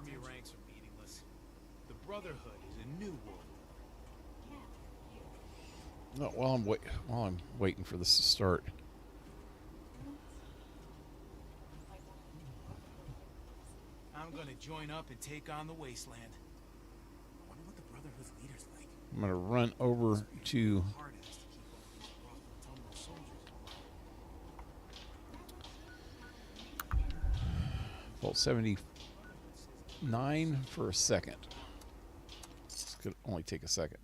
army ranks are meaningless. The Brotherhood is a new world. No, while I'm waiting for this to start. I'm gonna join up and take on the wasteland. I wonder what the Brotherhood's leader's like. I'm gonna run over to Vault 79 for a second. This could only take a second.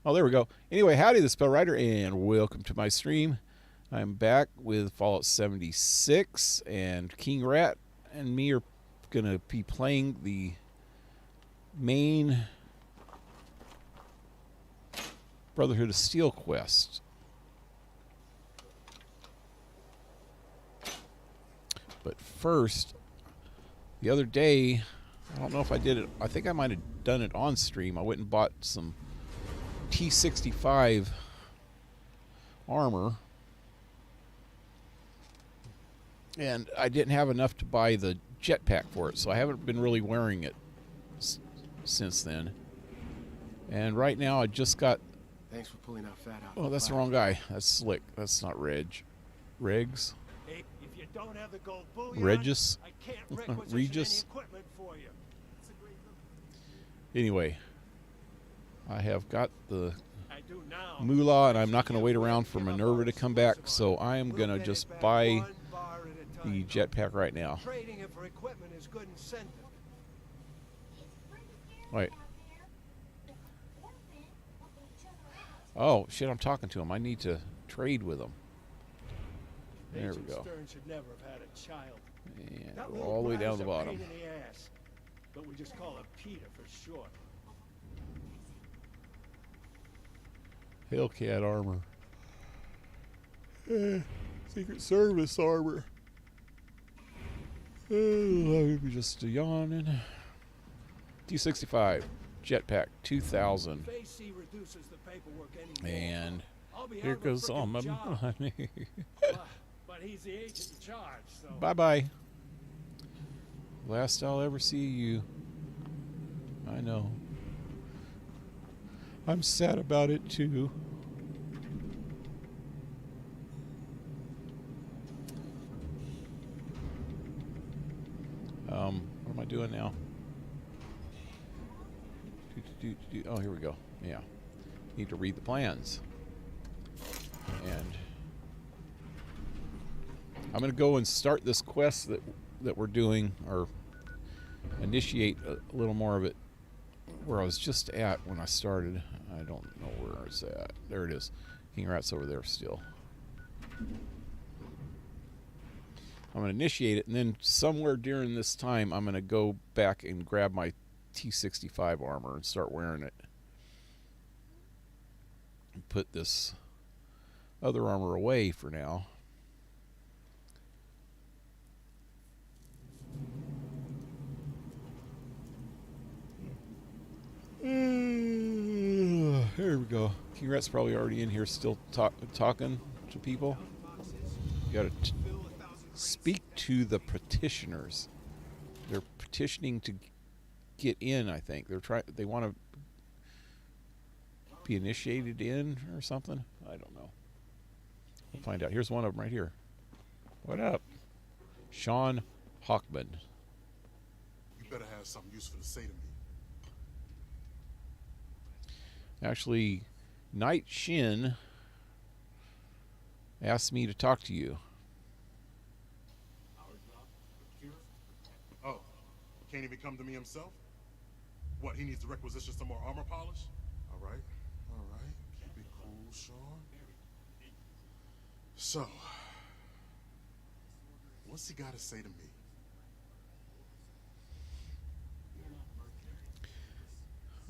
Oh, there we go. Anyway, howdy, this is PaleRider, and welcome to my stream. I'm back with Fallout 76, and KingRat and me are going to be playing the main Brotherhood of Steel quest. But first, the other day, I don't know if I did it. I think I might have done it on stream. I went and bought some T65 armor, and I didn't have enough to buy the jetpack for it, so I haven't been really wearing it since then. And right now I just got... Thanks for pulling out Fat out. Oh, that's the wrong guy. That's Slick. That's not Regs. If you don't have the gold bullion, Regis. I can't requisition Regis. any equipment for you. Anyway, I have got the I do now. moolah, and I'm not going to wait around for Minerva to come back, so I am going to just buy the jetpack right now. Trading it for equipment is good incentive. Wait. Oh, shit, I'm talking to him. I need to trade with him. There we go. Stern should never have had a child. And That go little all the way down to the brat's a bottom. pain in the ass, but we just call her Peter for short. Hellcat armor. Secret Service armor. I'm just yawning. T65 jetpack 2000. Facey reduces the paperwork anymore. And I'll be here out of a goes all my frickin' job. money. But he's the agent in charge, so. Bye bye. Last I'll ever see you. I know. I'm sad about it too. What am I doing now? Oh, here we go. Yeah. Need to read the plans. And I'm going to go and start this quest that we're doing, or initiate a little more of it where I was just at when I started. I don't know where it's at. There it is. KingRat's over there still. I'm going to initiate it, and then somewhere during this time, I'm going to go back and grab my T65 armor and start wearing it. And put this other armor away for now. Here we go. KingRat's probably already in here still talking to people. You gotta speak to the petitioners. They're petitioning to get in, I think. They want to be initiated in or something. I don't know. We'll find out. Here's one of them right here. What up? Sean Hockman. You better have something useful to say to me. Actually, Night Shin asked me to talk to you. Oh, can't even come to me himself? What, he needs to requisition some more armor polish? All right. Keep it cool, Sean. So, what's he got to say to me?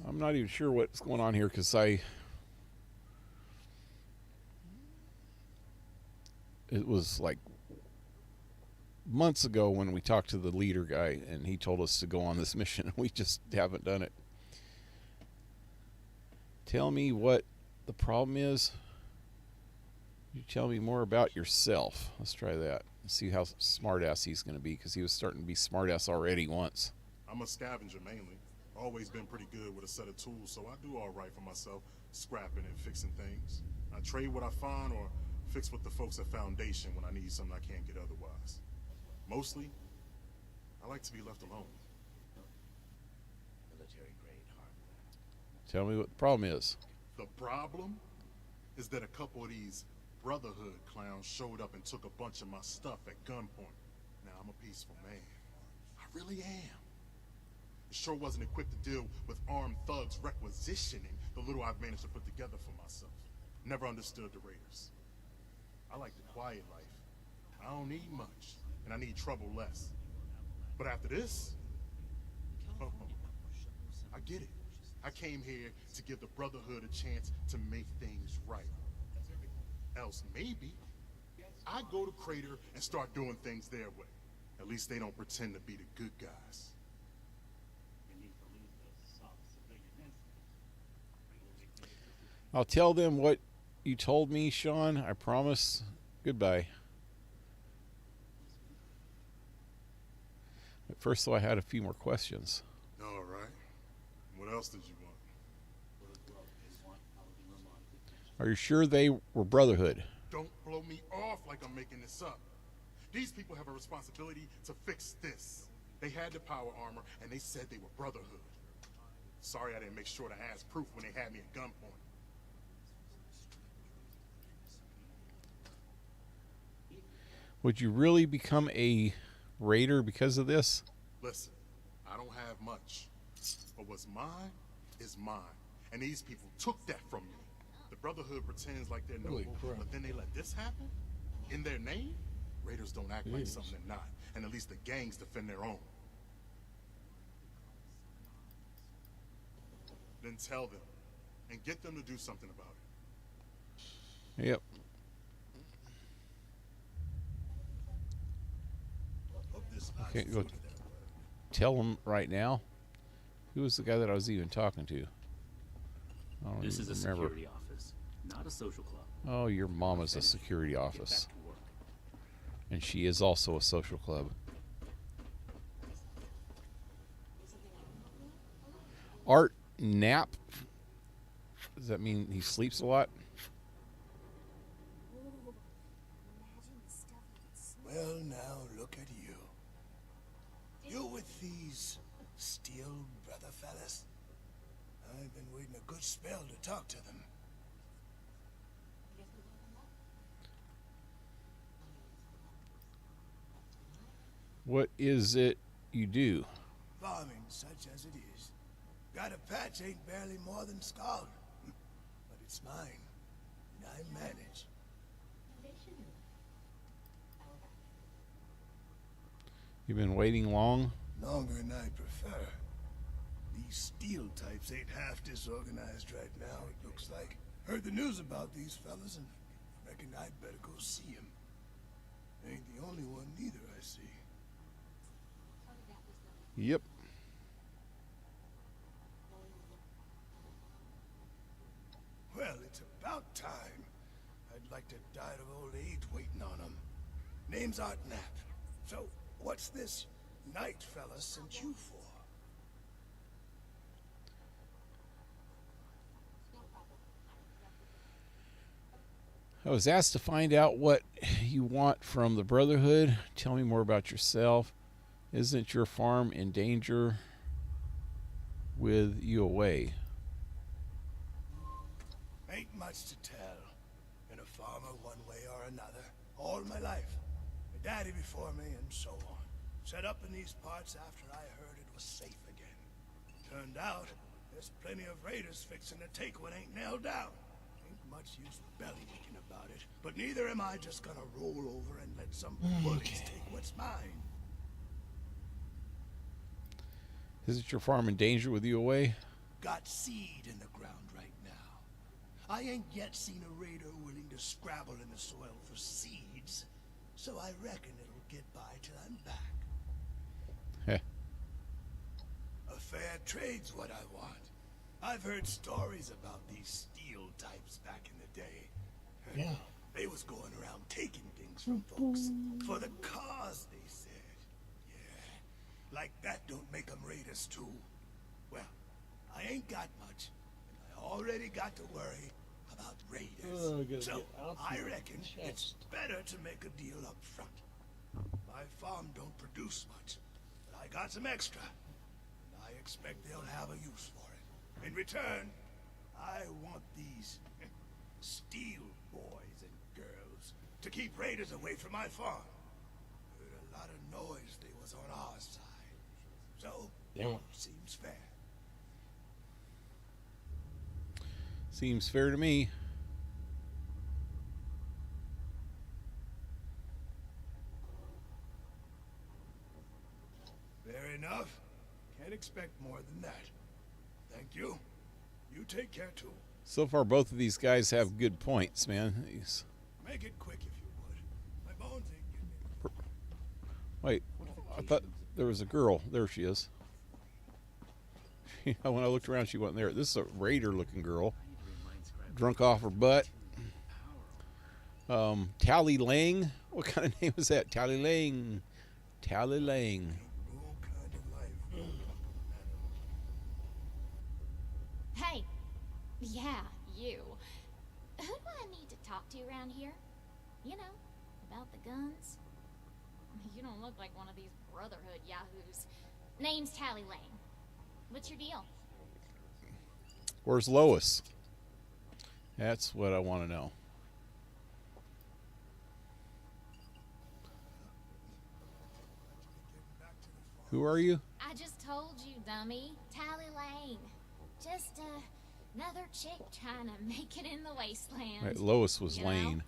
I'm not even sure what's going on here because it was like months ago when we talked to the leader guy and he told us to go on this mission and we just haven't done it. Tell me what the problem is. You tell me more about yourself. Let's try that. Let's see how smart ass he's going to be, because he was starting to be smart ass already once. I'm a scavenger mainly. Always been pretty good with a set of tools, so I do all right for myself, scrapping and fixing things. I trade what I find or fix with the folks at Foundation when I need something I can't get otherwise. Mostly, I like to be left alone. Military-grade hardware. Tell me what the problem is. The problem is that a couple of these Brotherhood clowns showed up and took a bunch of my stuff at gunpoint. Now, I'm a peaceful man. I really am. It sure wasn't equipped to deal with armed thugs requisitioning the little I've managed to put together for myself. Never understood the Raiders. I like the quiet life. I don't need much, and I need trouble less. But after this, oh, I get it. I came here to give the Brotherhood a chance to make things right. Else maybe I go to Crater and start doing things their way. At least they don't pretend to be the good guys. I'll tell them what you told me, Sean. I promise. Goodbye. At first, though, I had a few more questions. All right. What else did you want? Are you sure they were Brotherhood? Don't blow me off like I'm making this up. These people have a responsibility to fix this. They had the power armor, and they said they were Brotherhood. Sorry I didn't make sure to ask proof when they had me at gunpoint. Would you really become a raider because of this? Listen, I don't have much, but what's mine is mine, and these people took that from me. The Brotherhood pretends like they're noble, but then they let this happen? In their name? Raiders don't act like something they're not, and at least the gangs defend their own. Then tell them, and get them to do something about it. Yep. Can't go tell them right now. Who was the guy that I was even talking to? I don't This even is a remember. security office, not a social club. Oh, your mama's a security Get office. back to work. And she is also a social club. Art nap? Does that mean he sleeps a lot? Well, now look at you. You with these steel brother fellas? I've been waiting a good spell to talk to them. What is it you do? Farming such as it is. Got a patch ain't barely more than scald. But it's mine, and I manage. You've been waiting long? Longer than I prefer. These steel types ain't half disorganized right now, it looks like. Heard the news about these fellas and reckon I'd better go see 'em. Ain't the only one neither, I see. Yep. Well, it's about time. I'd like to die of old age waiting on 'em. Name's Art Knapp. So, what's this knight fella sent you for? I was asked to find out what you want from the Brotherhood. Tell me more about yourself. Isn't your farm in danger with you away? Ain't much to tell. Been a farmer one way or another, all my life. My daddy before me, and so on. Set up in these parts after I heard it was safe again. Turned out, there's plenty of raiders fixing to take what ain't nailed down. Ain't much use bellyaching about it, but neither am I just gonna roll over and let some bullies take what's mine. Isn't your farm in danger with you away? Got seed in the ground right now. I ain't yet seen a raider willing to scrabble in the soil for seeds, so I reckon it'll get by till I'm back. Heh. A fair trade's what I want. I've heard stories about these steel types back in the day. Yeah. They was going around taking things from folks for the cause, they said. Yeah. like that don't make them raiders too. Well, I ain't got much, and I already got to worry about raiders. So I reckon it's better to make a deal up front. My farm don't produce much, but I got some extra, and I expect they'll have a use for it. In return, I want these steel boys and girls to keep raiders away from my farm. Heard a lot of noise they was on our side, so seems fair. Seems fair to me. Fair enough. Can't expect more than that. Thank you. You take care too. So far, both of these guys have good points, man. Make it quick if you would. My bones ain't getting any. Wait, I thought there was a girl. There she is. When I looked around, she wasn't there. This is a raider-looking girl. Drunk off her butt. Tally Lang. What kind of name is that? Tally Lang. Tally Lang. No kind of life. Hey, yeah, you. Who do I need to talk to around here? You know, about the guns? You don't look like one of these Brotherhood yahoos. Name's Tally Lane. What's your deal? Where's Lois? That's what I want to know. Who are you? I just told you, dummy. Tally Lane. Just another chick trying to make it in the wasteland. Right, Lois was You know? Lane.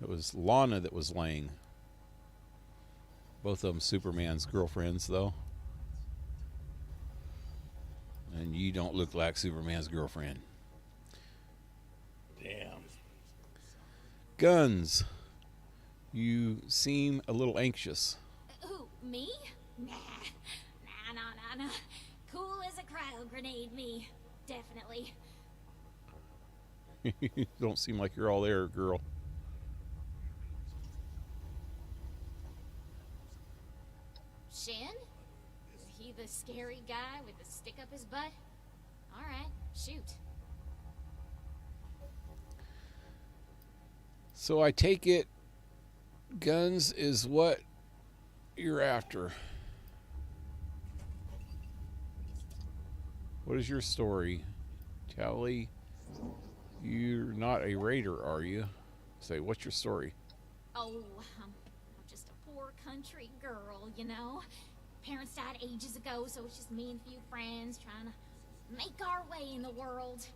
It was Lana that was Lane. Both of them Superman's girlfriends, though. And you don't look like Superman's girlfriend. Damn. Guns. You seem a little anxious. Who, me? Nah. Nah. Cool as a cryo grenade, me. Definitely. You don't seem like you're all there, girl. Shin? Is he the scary guy with the stick up his butt? Alright, shoot. So I take it guns is what you're after. What is your story? Tally, you're not a raider, are you? Say, what's your story? Oh, I'm just a poor country girl, you know? Parents died ages ago, so it's just me and a few friends trying to make our way in the world.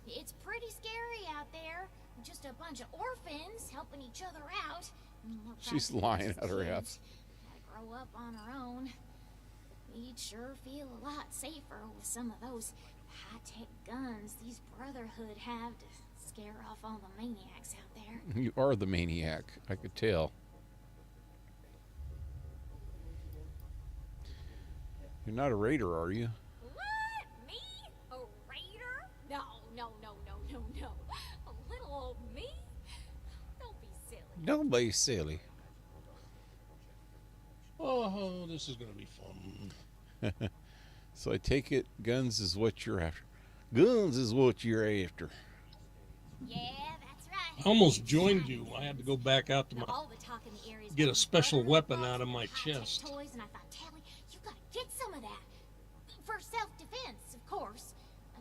It's pretty scary out there. Just a bunch of orphans helping each other out. She's lying out her ass. Had to grow up on her own. We'd sure feel a lot safer with some of those high-tech guns these Brotherhood have to scare off all the maniacs out there. You are the maniac, I could tell. You're not a raider, are you? What? Me? A raider? No. A little old me? Don't be silly. Don't be silly. Oh, this is gonna be fun. So I take it guns is what you're after. Guns is what you're after. Yeah, that's right. I almost joined you. I had to go back out to my All the talk in the area is get a about special Brotherhood weapon out of boxes my and high-tech chest. Toys, and I thought, Tally, you gotta get some of that. For self-defense, of course.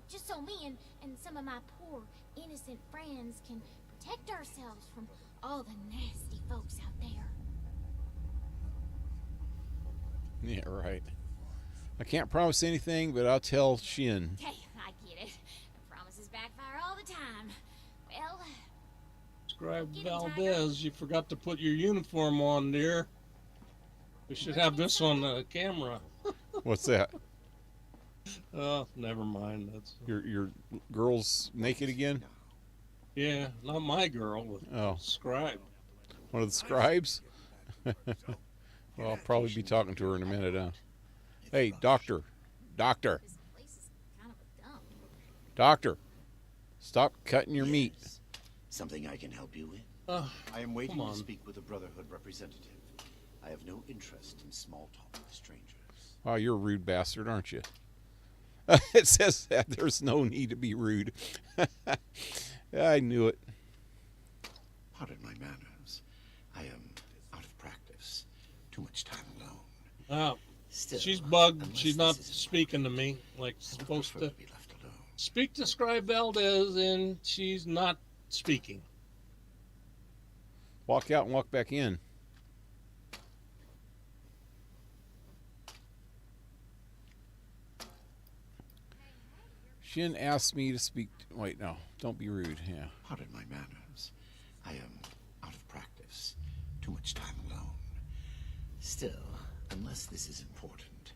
Just so me and some of my poor, innocent friends can protect ourselves from all the nasty folks out there. Yeah, right. I can't promise anything, but I'll tell Shin. Hey, I get it. Promises backfire all the time. Well, Scribe Get him, Tiger. Valdez, you forgot to put your uniform on, dear. We should have this on the camera. What's that? Oh, never mind. That's Your girl's naked again? yeah, not my girl. But Oh. Scribe. One of the scribes? Well, I'll probably be talking to her in a minute, huh? Hey, doctor. Doctor. this place is kind of a dump. Doctor. Stop cutting your meat. Yes. Something I can help you with? I am waiting Come to on. Speak with a Brotherhood representative. I have no interest in small talk with strangers. Wow, you're a rude bastard, aren't you? It says that there's no need to be rude. I knew it. Pardon my manners. I am out of practice. Too much time alone. Oh, Still, she's bugged. unless She's this not is speaking to me like I would supposed prefer to. be left alone. Speak to Scribe Valdez, and she's not speaking. Walk out and walk back in. Shin asked me to speak. Wait, no. Don't be rude. Yeah. Pardon my manners. I am out of practice. Too much time alone. Still, unless this is important,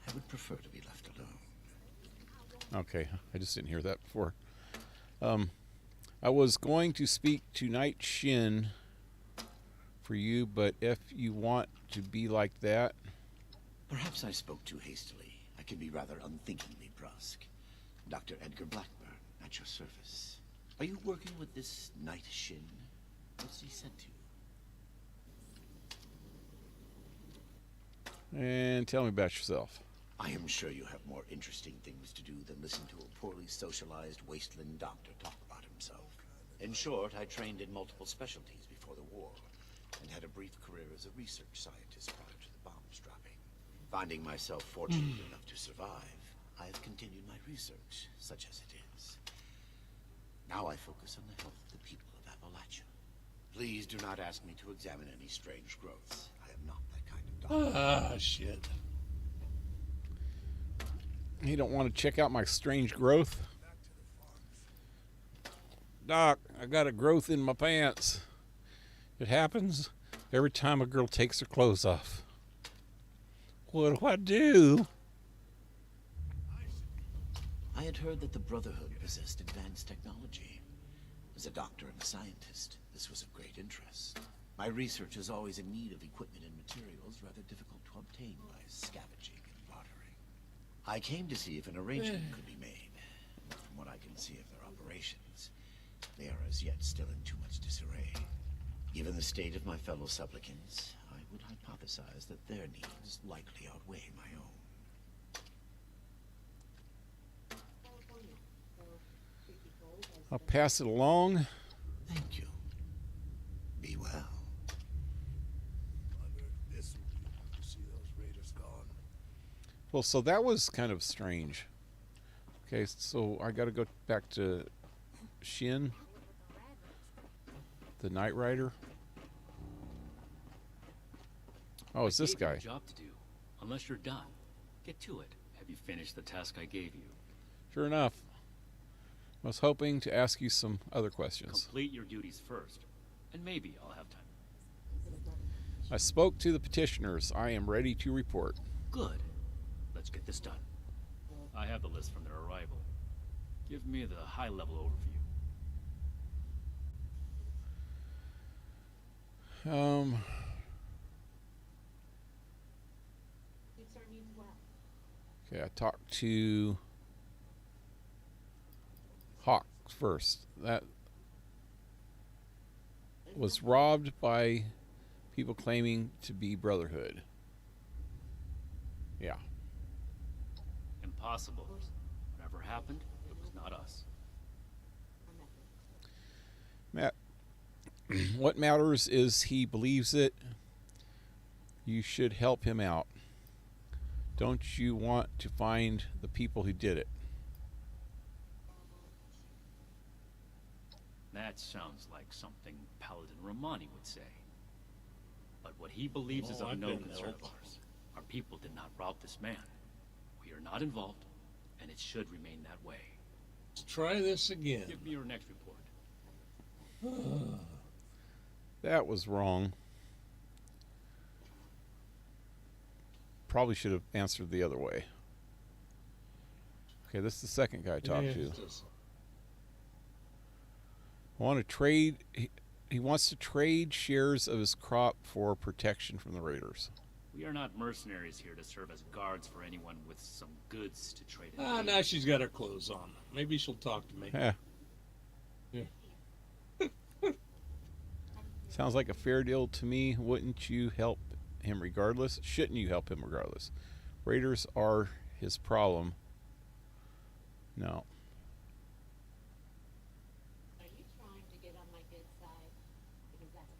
I would prefer to be left alone. Okay. I just didn't hear that before. I was going to speak to Night Shin for you, but if you want to be like that. Perhaps I spoke too hastily. I can be rather unthinkingly brusque. Dr. Edgar Blackburn, at your service. Are you working with this Night Shin? What's he said to you? And tell me about yourself. I am sure you have more interesting things to do than listen to a poorly socialized wasteland doctor talk about himself. In short, I trained in multiple specialties before the war, and had a brief career as a research scientist prior to the bombs dropping. Finding myself fortunate enough to survive, I have continued my research, such as it is. Now I focus on the health of the people of Appalachia. Please do not ask me to examine any strange growths. I am not that kind of doctor. Ah, shit. You don't want to check out my strange growth? Doc, I got a growth in my pants. It happens every time a girl takes her clothes off. What do I do? I had heard that the Brotherhood possessed advanced technology. As a doctor and a scientist, this was of great interest. My research is always in need of equipment and materials rather difficult to obtain by scavenging and bartering. I came to see if an arrangement could be made. But from what I can see of their operations, they are as yet still in too much disarray. Given the state of my fellow supplicants, I would hypothesize that their needs likely outweigh my own. I'll pass it along. Thank you. Be well. Wonder if this will be enough to see those raiders gone. Well, so that was kind of strange. Okay, so I got to go back to Shin, the Night Rider. Oh, it's this I gave you guy. a job to do. Unless you're done, get to it. Have you finished the task I gave you? Sure enough. I was hoping to ask you some other questions. Complete your duties first, and maybe I'll have time. I spoke to the petitioners. I am ready to report. Good. Let's get this done. I have the list from their arrival. Give me the high-level overview. Okay, I talked to Hawk first. That was robbed by people claiming to be Brotherhood. Yeah. Impossible. Whatever happened, it was not us. Matt, what matters is he believes it. You should help him out. Don't you want to find the people who did it? That sounds like something Paladin Romani would say. But what he believes is Oh, of I've no been concern of helped. ours. Our people did not rob this man. We are not involved, and it should remain that way. Let's try this again. Give me your next report. That was wrong. Probably should have answered the other way. Okay, this is the second guy I talked Yeah, to. it's just- I want to trade. He wants to trade shares of his crop for protection from the raiders. We are not mercenaries here to serve as guards for anyone with some goods to trade in. Ah, now she's got her clothes on. Maybe she'll talk to me. Yeah. Yeah. Sounds like a fair deal to me. Wouldn't you help him regardless? Shouldn't you help him regardless? Raiders are his problem. No. Are you trying to get on my good side? Because that's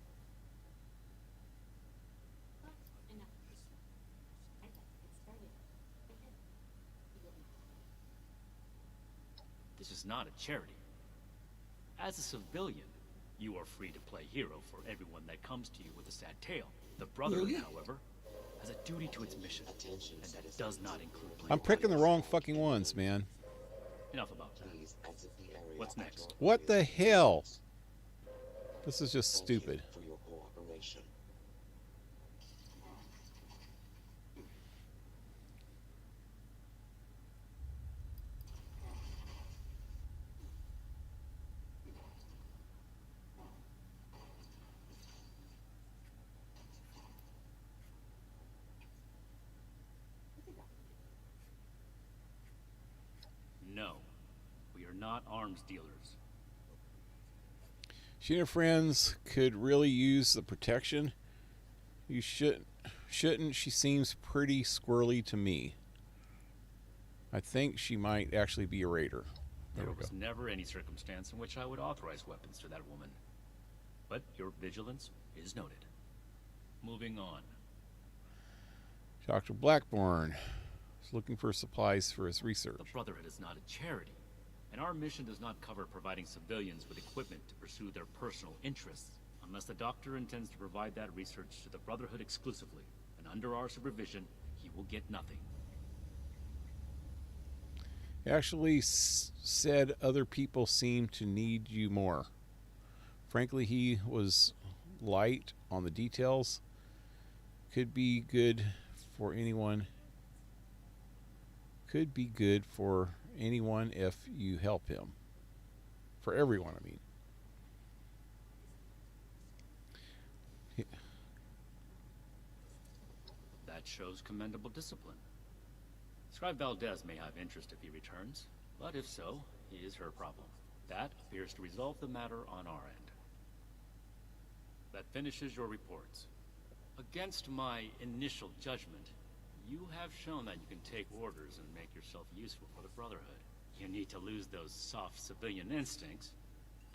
but enough. I'd like to get started. Okay. You will be This is not a charity. As a civilian, you are free to play hero for everyone that comes to you with a sad tale. The Brotherhood, however, has a duty to its mission, and that does not include playing I'm picking the politics. wrong fucking ones, man. Enough about that. What's next? What the hell? This is just stupid. For your cooperation. No. We are not arms dealers. She and her friends could really use the protection. You shouldn't. She seems pretty squirrely to me. I think she might actually be a raider. There There we go. was never any circumstance in which I would authorize weapons to that woman. But your vigilance is noted. Moving on. Dr. Blackburn is looking for supplies for his research. The Brotherhood is not a charity, and our mission does not cover providing civilians with equipment to pursue their personal interests, unless the doctor intends to provide that research to the Brotherhood exclusively, and under our supervision, he will get nothing. He actually said other people seem to need you more. Frankly, he was light on the details. Could be good for anyone. Could be good for anyone if you help him. For everyone, I mean. That shows commendable discipline. Scribe Valdez may have interest if he returns, but if so, it is her problem. That appears to resolve the matter on our end. That finishes your reports. Against my initial judgment, you have shown that you can take orders and make yourself useful for the Brotherhood. You need to lose those soft civilian instincts,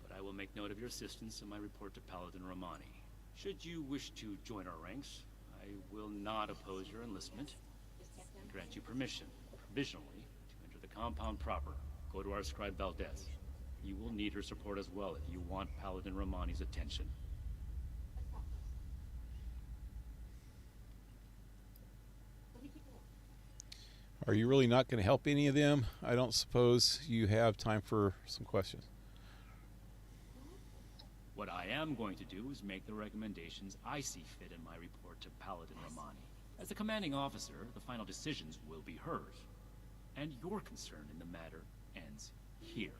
but I will make note of your assistance in my report to Paladin Romani. Should you wish to join our ranks, I will not oppose your enlistment and grant you permission, provisionally, to enter the compound proper. Go to our scribe Valdez. You will need her support as well if you want Paladin Romani's attention. Are you really not going to help any of them? I don't suppose you have time for some questions. What I am going to do is make the recommendations I see fit in my report to Paladin Romani. As the commanding officer, the final decisions will be hers. And your concern in the matter ends here.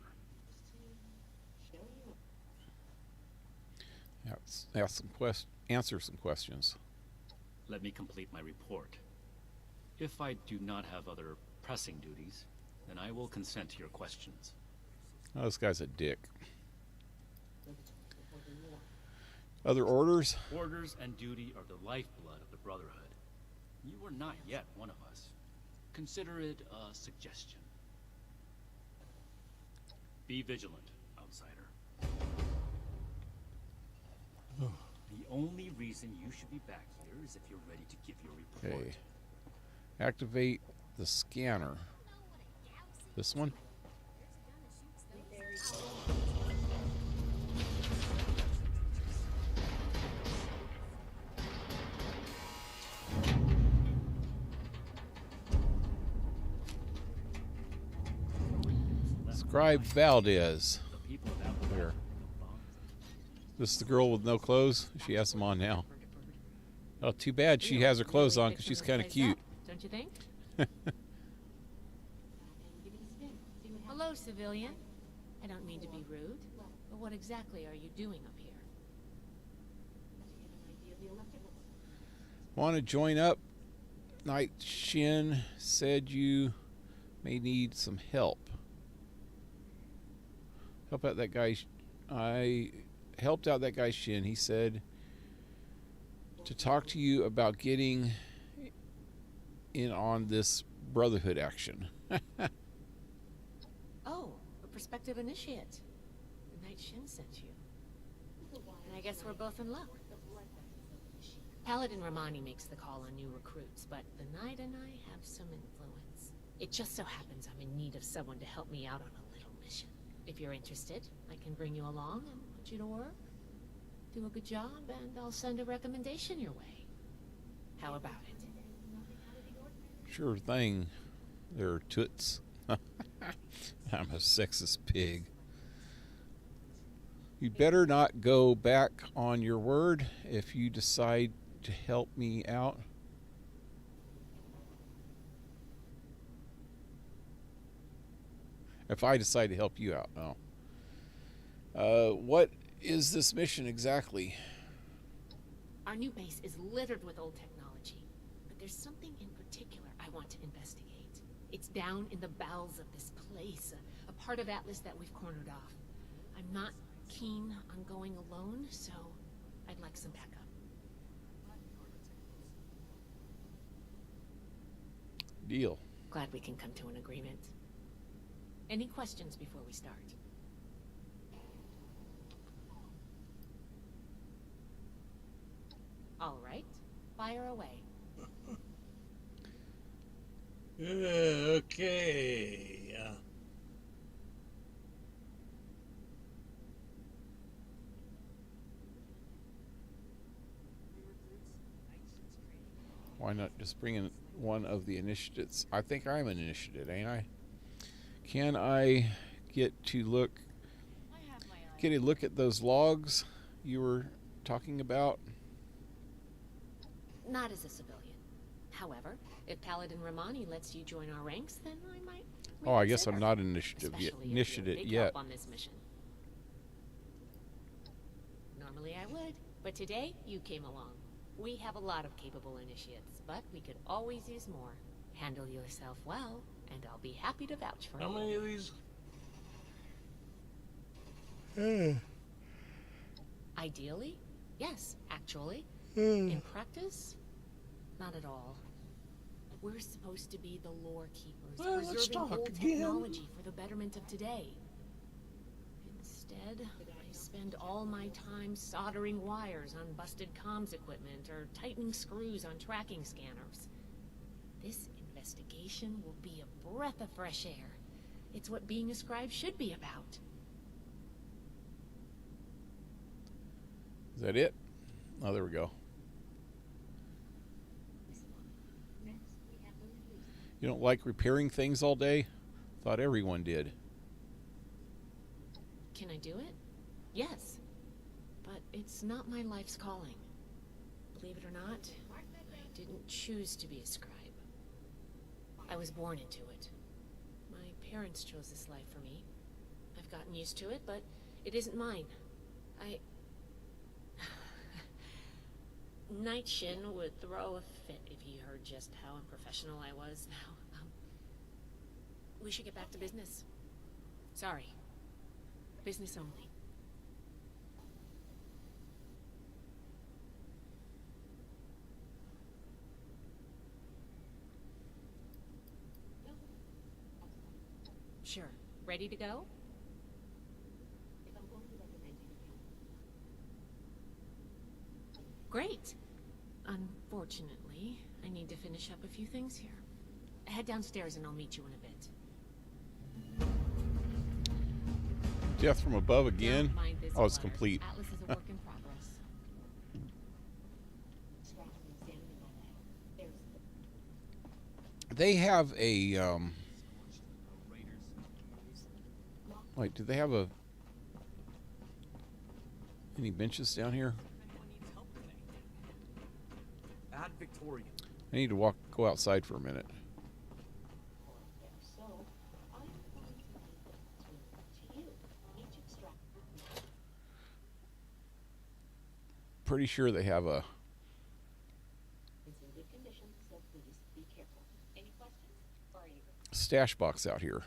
Answer some questions. Let me complete my report. If I do not have other pressing duties, then I will consent to your questions. Oh, this guy's a dick. Other orders? Orders and duty are the lifeblood of the Brotherhood. You are not yet one of us. Consider it a suggestion. Be vigilant, outsider. The only reason you should be back here is if you're ready to give your report. Okay. Activate the scanner. This one? Scribe Valdez. There. This is the girl with no clothes. She has them on now. Oh, too bad she has her clothes on because she's kind of cute. Don't you think? Hello, civilian. I don't mean to be rude, but what exactly are you doing up here? Want to join up? Night Shin said you may need some help. Help out that guy. I helped out that guy Shin. He said to talk to you about getting in on this Brotherhood action. Oh, a prospective initiate. The Knight Shin sent you. And I guess we're both in luck. Paladin Romani makes the call on new recruits, but the Knight and I have some influence. It just so happens I'm in need of someone to help me out on a little mission. If you're interested, I can bring you along and put you to work. Do a good job, and I'll send a recommendation your way. How about it? Sure thing. There, toots. I'm a sexist pig. You'd better not go back on your word if you decide to help me out. If I decide to help you out, no. What is this mission exactly? Our new base is littered with old technology, but there's something in particular I want to investigate. It's down in the bowels of this place, a part of Atlas that we've cornered off. I'm not keen on going alone, so I'd like some backup. Deal. Glad we can come to an agreement. Any questions before we start? All right, fire away. Okay. Why not just bring in one of the initiates? I think I'm an initiate, ain't I? Can I get a look at those logs you were talking about? Not as a civilian. However, if Paladin Romani lets you join our ranks, then I might. Oh, I guess I'm reconsider. not an initiative yet. Especially if you're a Initiate big yet. help on this mission. Normally I would, but today you came along. We have a lot of capable initiates, but we could always use more. Handle yourself well, and I'll be happy to vouch for you. How many of these? Ideally, yes, actually. In practice, not at all. We're supposed to be the lore keepers, Well, let's preserving talk old again. technology for the betterment of today. Instead, I spend all my time soldering wires on busted comms equipment or tightening screws on tracking scanners. This investigation will be a breath of fresh air. It's what being a scribe should be about. Is that it? Oh, there we go. You don't like repairing things all day? Thought everyone did. Can I do it? Yes. But it's not my life's calling. Believe it or not, I didn't choose to be a scribe. I was born into it. My parents chose this life for me. I've gotten used to it, but it isn't mine. Knight Shin would throw a fit if he heard just how unprofessional I was now. We should get back to business. Sorry. Business only. Sure. Ready to go? Great. Unfortunately, I need to finish up a few things here. Head downstairs and I'll meet you in a bit. Death from above again? Don't mind this Oh, it's clutter. complete. Atlas is a work in progress. They have a, wait, do they have any benches down here? Add Victorian. I need to go outside for a minute. Pretty sure they have a stash box out here.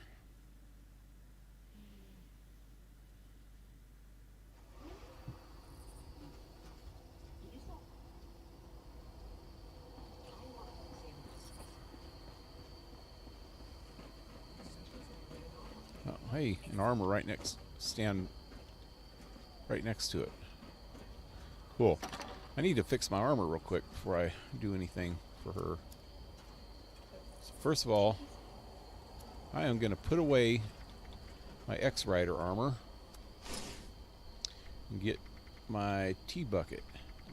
hey, an armor stand right next to it. Cool. I need to fix my armor real quick before I do anything for her. So first of all, I am going to put away my X-Rider armor and get my T-Bucket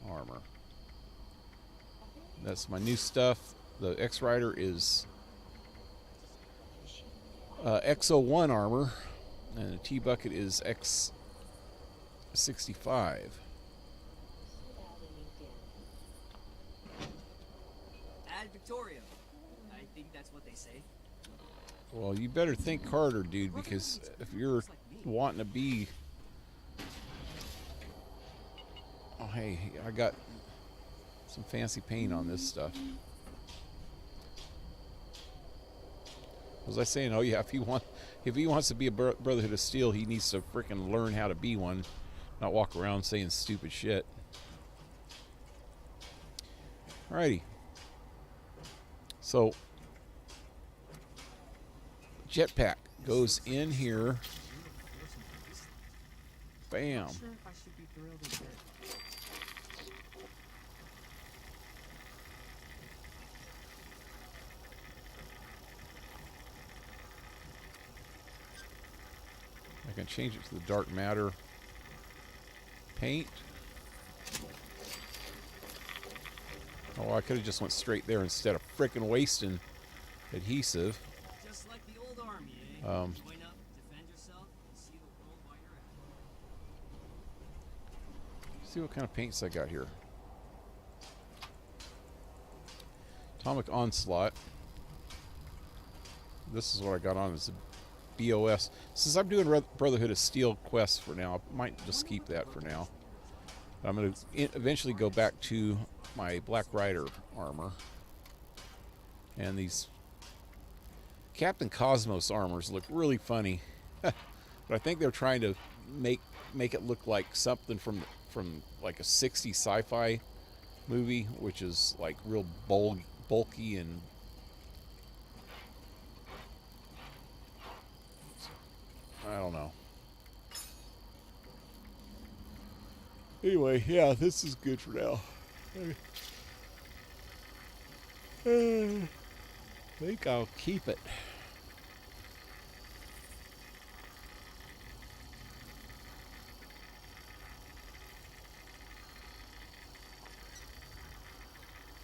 armor. That's my new stuff. The X-Rider is X01 armor, and the T-Bucket is X65. Ad Victoriam. I think that's what they say. Well, you better think harder, dude, because if you're wanting to be... Oh, hey, I got some fancy paint on this stuff. Was I saying, oh yeah, if he wants to be a Brotherhood of Steel, he needs to freaking learn how to be one, not walk around saying stupid shit. Alrighty. So, jetpack goes in here. Bam. I can change it to the dark matter paint. Oh, I could have just went straight there instead of frickin' wasting adhesive. Just like the old army, eh? Join up, defend yourself, and see the world while you're at it. See what kind of paints I got here. Atomic Onslaught. This is what I got on. Is the BOS. Since I'm doing Brotherhood of Steel quests for now, I might just keep that for now. I'm going to eventually go back to my Black Rider armor. And these Captain Cosmos armors look really funny. But I think they're trying to make it look like something from like a 60s sci-fi movie, which is like real bulky and I don't know. Anyway, yeah, this is good for now. I think I'll keep it.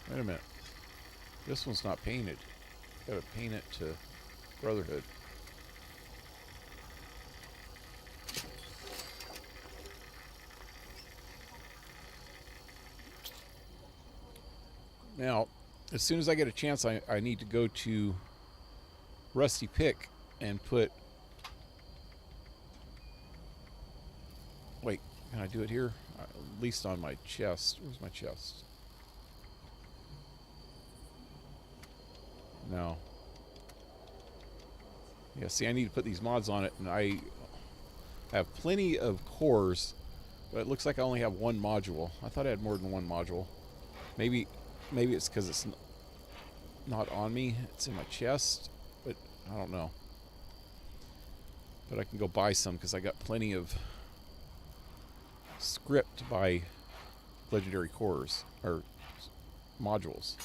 Wait a minute. This one's not painted. Gotta paint it to Brotherhood. Now, as soon as I get a chance, I need to go to Rusty Pick and put... Wait, can I do it here? At least on my chest. Where's my chest? No. Yeah, see, I need to put these mods on it, and I have plenty of cores, but it looks like I only have one module. I thought I had more than one module. Maybe it's because it's not on me. It's in my chest, but I don't know. But I can go buy some because I got plenty of script to buy legendary cores or modules.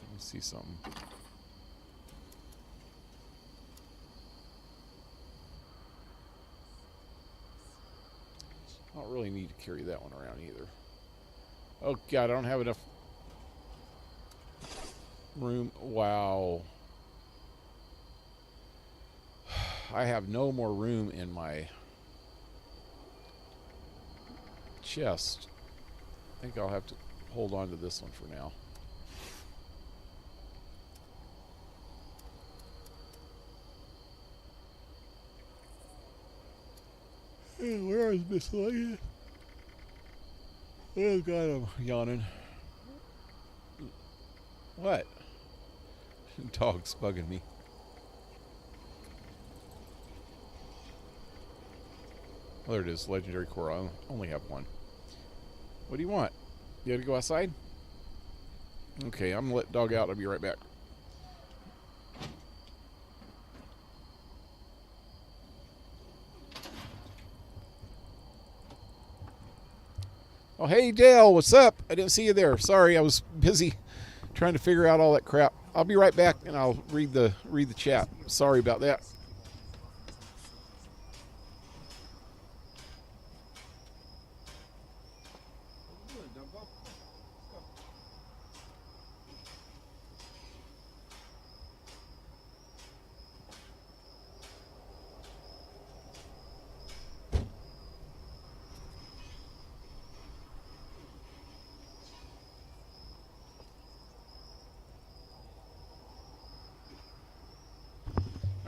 Let me see something. I don't really need to carry that one around either. Oh god, I don't have enough room. Wow. I have no more room in my chest. I think I'll have to hold on to this one for now. Where is miscellaneous? Oh god, I'm yawning. What? Dog's bugging me. Oh, there it is. Legendary core. I only have one. What do you want? You gotta go outside? Okay, I'm gonna let dog out. I'll be right back. Oh, hey, Dale, what's up? I didn't see you there. Sorry, I was busy trying to figure out all that crap. I'll be right back, and I'll read the chat. Sorry about that.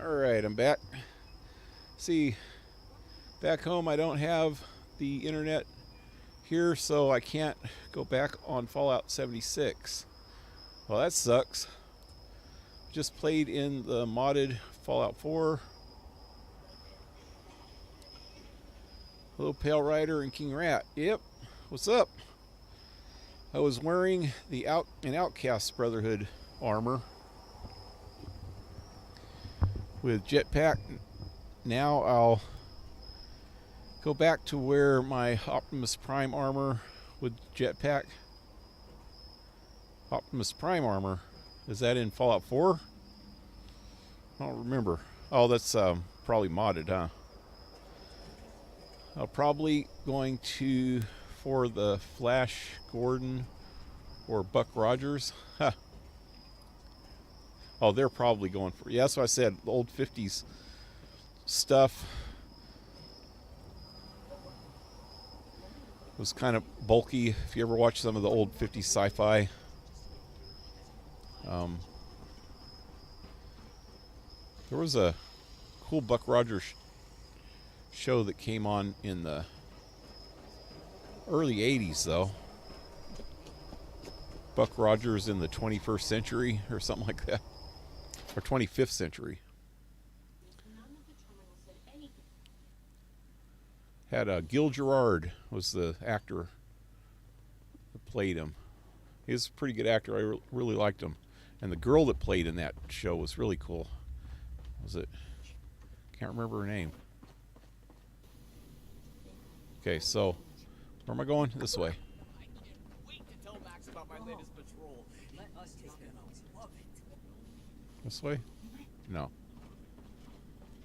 All right, I'm back. See, back home I don't have the internet here, so I can't go back on Fallout 76. Well, that sucks. Just played in the modded Fallout 4. Hello, PaleRider and KingRat. Yep, what's up? I was wearing an Outcast Brotherhood armor with jetpack. Now I'll go back to wear my Optimus Prime armor with jetpack. Optimus Prime armor, is that in Fallout 4? I don't remember. Oh, that's probably modded, huh? I'm probably going to for the Flash Gordon or Buck Rogers. Huh. Oh, they're probably going for... Yeah, that's what I said. The old 50s stuff was kind of bulky. If you ever watch some of the old 50s sci-fi. There was a cool Buck Rogers show that came on in the early 80s, though. Buck Rogers in the 21st century or something like that. Or 25th century. Had Gil Gerard was the actor that played him. He was a pretty good actor. I really liked him. And the girl that played in that show was really cool. Was it? Can't remember her name. Okay, so where am I going? This way. I can't wait to tell Max about my latest patrol. Let us take them out. Love it. This way? No.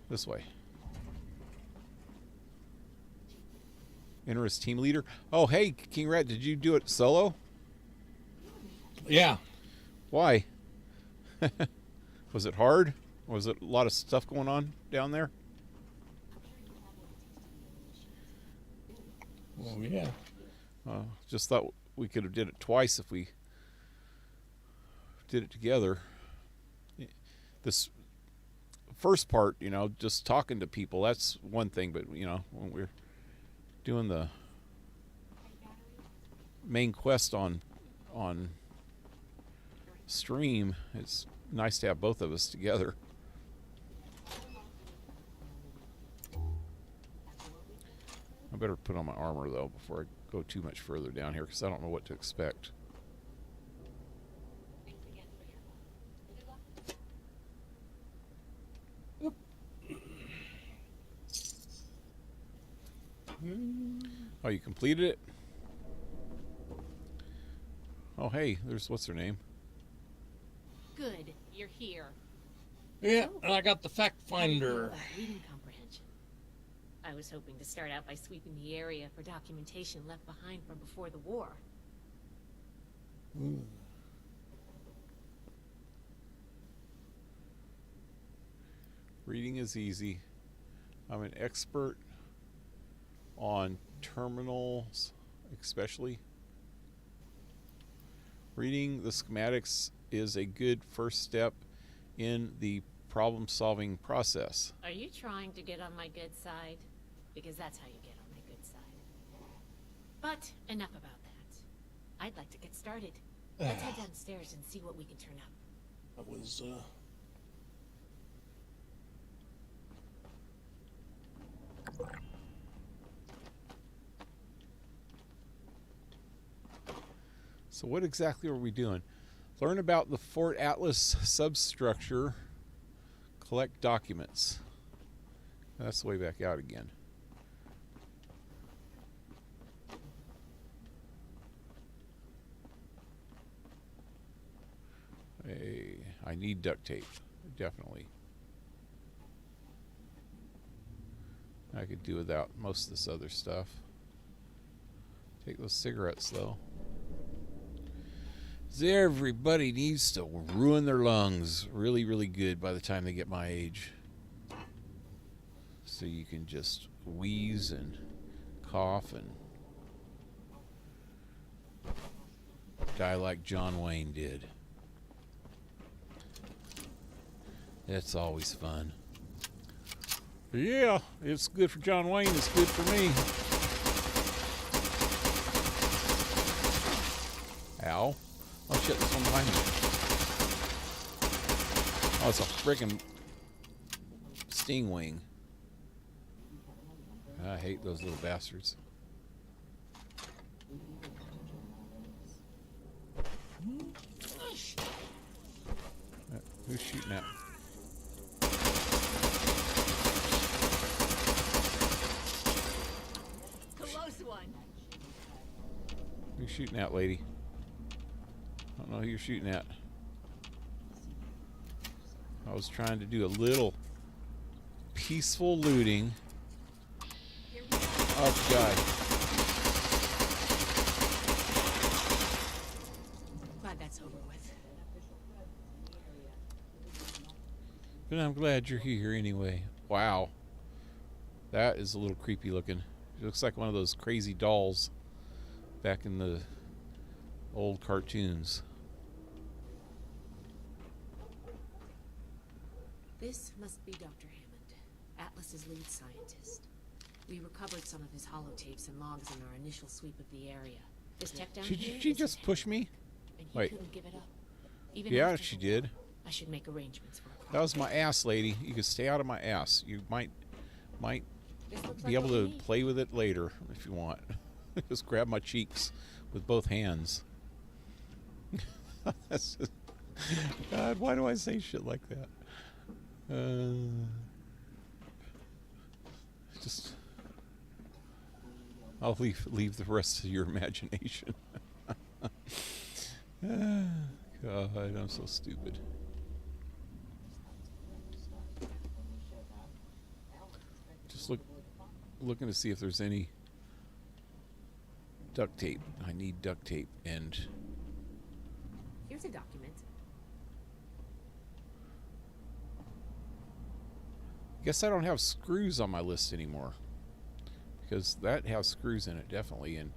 This way. Enter as team leader. Oh, hey, KingRat, did you do it solo? Yeah. Why? Was it hard? Was it a lot of stuff going on down there? Well, yeah. Just thought we could have did it twice if we did it together. This first part, you know, just talking to people, that's one thing, but, you know, when we're doing the main quest on stream, it's nice to have both of us together. I better put on my armor, though, before I go too much further down here, because I don't know what to expect. Oh, you completed it? Oh, hey, there's what's her name? Good, you're here. Yeah, and I got the fact finder. Reading comprehension. I was hoping to start out by sweeping the area for documentation left behind from before the war. Reading is easy. I'm an expert on terminals, especially. Reading the schematics is a good first step in the problem-solving process. Are you trying to get on my good side? Because that's how you get on my good side. But enough about that. I'd like to get started. Let's head downstairs and see what we can turn up. That was, So what exactly are we doing? Learn about the Fort Atlas substructure. Collect documents. That's the way back out again. Hey, I need duct tape. Definitely. I could do without most of this other stuff. Take those cigarettes, though. Everybody needs to ruin their lungs really, really good by the time they get my age. So you can just wheeze and cough and die like John Wayne did. That's always fun. But yeah, it's good for John Wayne. It's good for me. Ow. Oh shit, there's one behind me. Oh, it's a freaking stingwing. I hate those little bastards. Who's shooting at? Close one. Who's shooting at, lady? I don't know who you're shooting at. I was trying to do a little peaceful looting. Oh, God. Glad that's over with. But I'm glad you're here anyway. Wow. That is a little creepy looking. It looks like one of those crazy dolls back in the old cartoons. This must be Dr. Hammond, Atlas's lead scientist. We recovered some of his holotapes and logs in our initial sweep of the area. This tech down here She is just his push head, me? and he Wait. couldn't give it up. Even Yeah, after she the war. did. I should make arrangements for a That was my proper- ass, lady. You can stay out of my ass. You might This looks be like able what to we need. play with it later if you want. Just grab my cheeks with both hands. That's just, God, why do I say shit like that? Just, I'll leave the rest to your imagination. God, I'm so stupid. Just looking to see if there's any duct tape. I need duct tape and Here's a document. guess I don't have screws on my list anymore. Because that has screws in it, definitely, and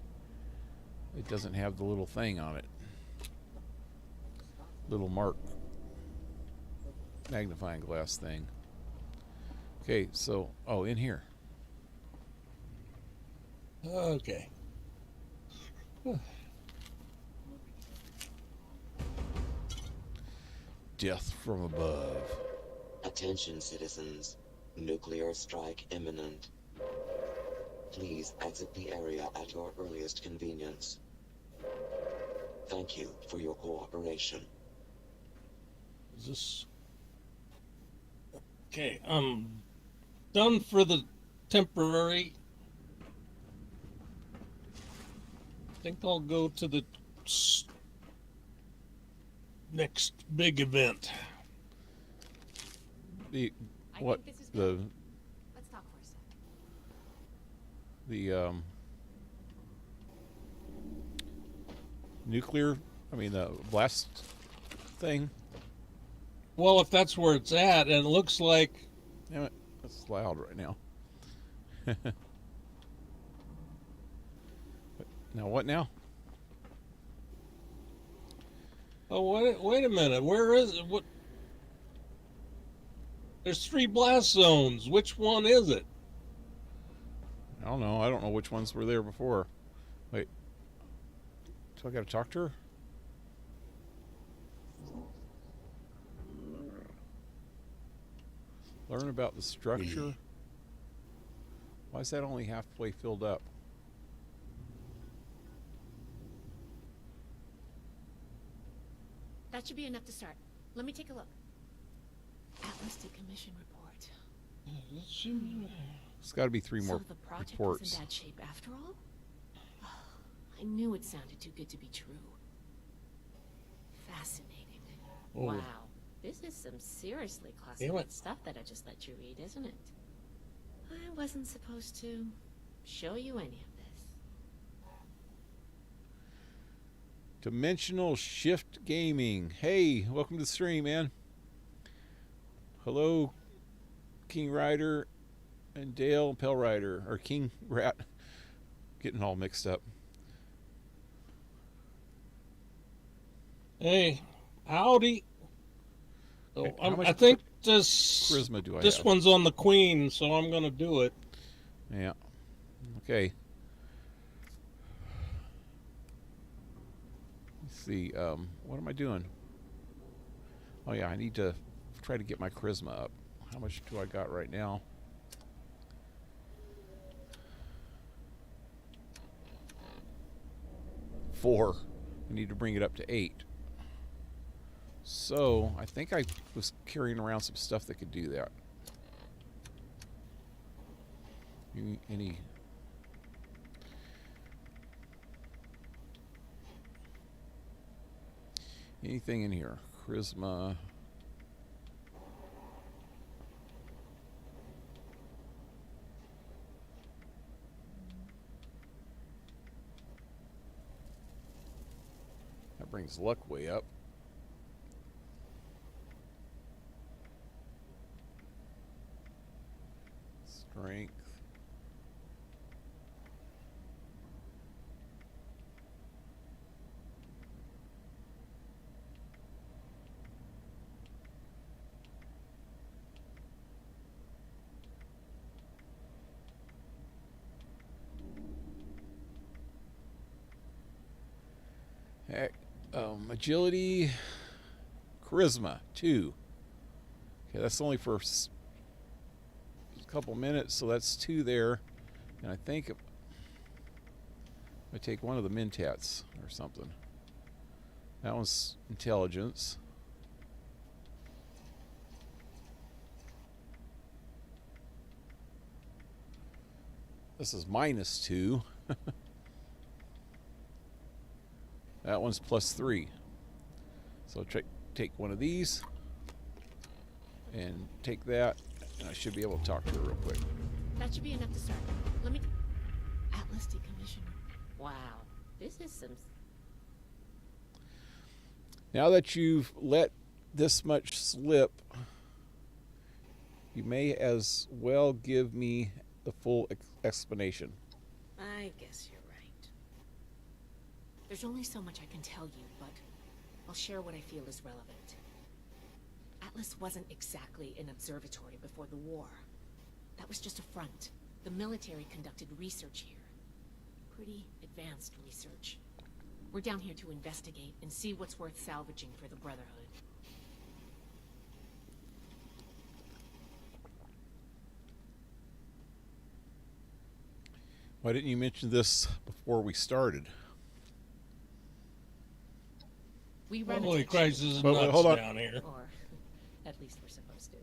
it doesn't have the little thing on it. Little mark. Magnifying glass thing. Okay, so, oh, in here. Okay. Death from above. Attention, citizens. Nuclear strike imminent. Please exit the area at your earliest convenience. Thank you for your cooperation. Is this... Okay, I'm done for the temporary. I think I'll go to the next big event. The I what think this is the good. Let's talk for a sec. the nuclear, I mean the blast thing. Well, if that's where it's at, and it looks like... Damn it, that's loud right now. Now what now? Oh, wait a minute. Where is it? What? There's 3 blast zones. Which one is it? I don't know. I don't know which ones were there before. Wait. So I gotta talk to her? Learn about the structure. Why is that only halfway filled up? That should be enough to start. Let me take a look. Atlas decommission report. It's got to be 3 more So the project reports. was in bad shape after all? I knew it sounded too good to be true. Fascinating. Oh. Wow. This is some seriously classified stuff that I just let you read, isn't it? I wasn't supposed to show you any of this. Dimensional Shift Gaming. Hey, welcome to the stream, man. Hello, KingRat and Dale and PaleRider, or KingRat. Getting all mixed up. Hey, howdy. So Okay, how much I think this charisma do I this have? one's on the queen, so I'm gonna do it. Yeah. Okay. Let's see. What am I doing? Oh yeah, I need to try to get my charisma up. How much do I got right now? 4. I need to bring it up to 8. So I think I was carrying around some stuff that could do that. Anything in here? Charisma. That brings luck way up. Strength. Heck, agility, charisma, 2. Okay, that's only for a couple minutes, so that's 2 there. And I think I take one of the mentats or something. That one's intelligence. This is -2. That one's +3. So take one of these and take that, and I should be able to talk to her real quick. That should be enough to start. Let me... Atlas decommission. Wow. This is some... Now that you've let this much slip, you may as well give me the full explanation. I guess you're right. There's only so much I can tell you, but I'll share what I feel is relevant. Atlas wasn't exactly an observatory before the war. That was just a front. The military conducted research here. Pretty advanced research. We're down here to investigate and see what's worth salvaging for the Brotherhood. Why didn't you mention this before we started? We run Holy attention. Christ, this is Wait, nuts hold on. down here. Or, at least we're supposed to.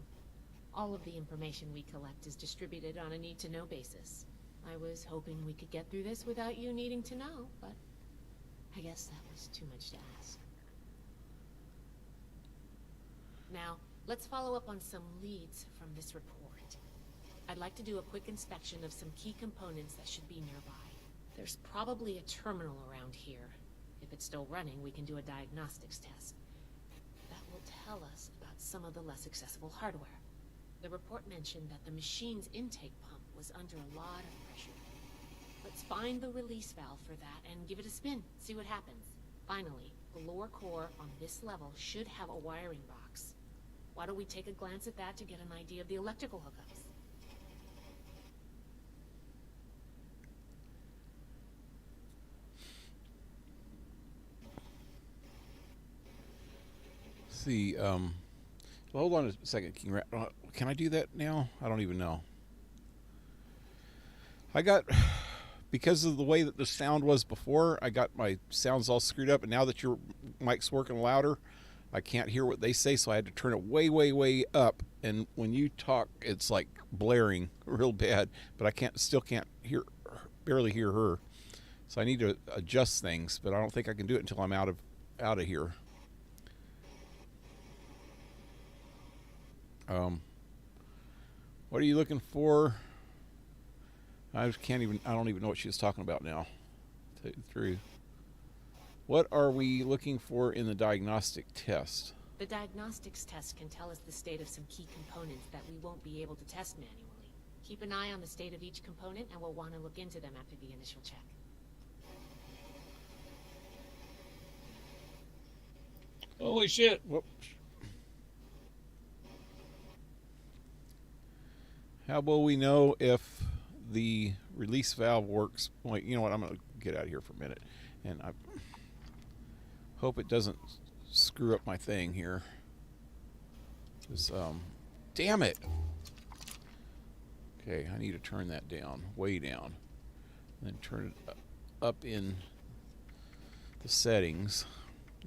All of the information we collect is distributed on a need-to-know basis. I was hoping we could get through this without you needing to know, but I guess that was too much to ask. Now, let's follow up on some leads from this report. I'd like to do a quick inspection of some key components that should be nearby. There's probably a terminal around here. If it's still running, we can do a diagnostics test. That will tell us about some of the less accessible hardware. The report mentioned that the machine's intake pump was under a lot of pressure. Let's find the release valve for that and give it a spin, see what happens. Finally, the lower core on this level should have a wiring box. Why don't we take a glance at that to get an idea of the electrical hookups? See, hold on a second, KingRat. Can I do that now? I don't even know. I got, because of the way that the sound was before, I got my sounds all screwed up, and now that your mic's working louder, I can't hear what they say, so I had to turn it way, way, way up. And when you talk, it's like blaring real bad. But I still can't hear, barely hear her. So I need to adjust things, but I don't think I can do it until I'm out of here. What are you looking for? I don't even know what she was talking about now. To tell you the truth. What are we looking for in the diagnostic test? The diagnostics test can tell us the state of some key components that we won't be able to test manually. Keep an eye on the state of each component, and we'll want to look into them after the initial check. Holy shit. Whoops. How will we know if the release valve works? Wait, you know what? I'm going to get out of here for a minute. And I hope it doesn't screw up my thing here. Damn it. Okay, I need to turn that down, way down. And then turn it up in the settings.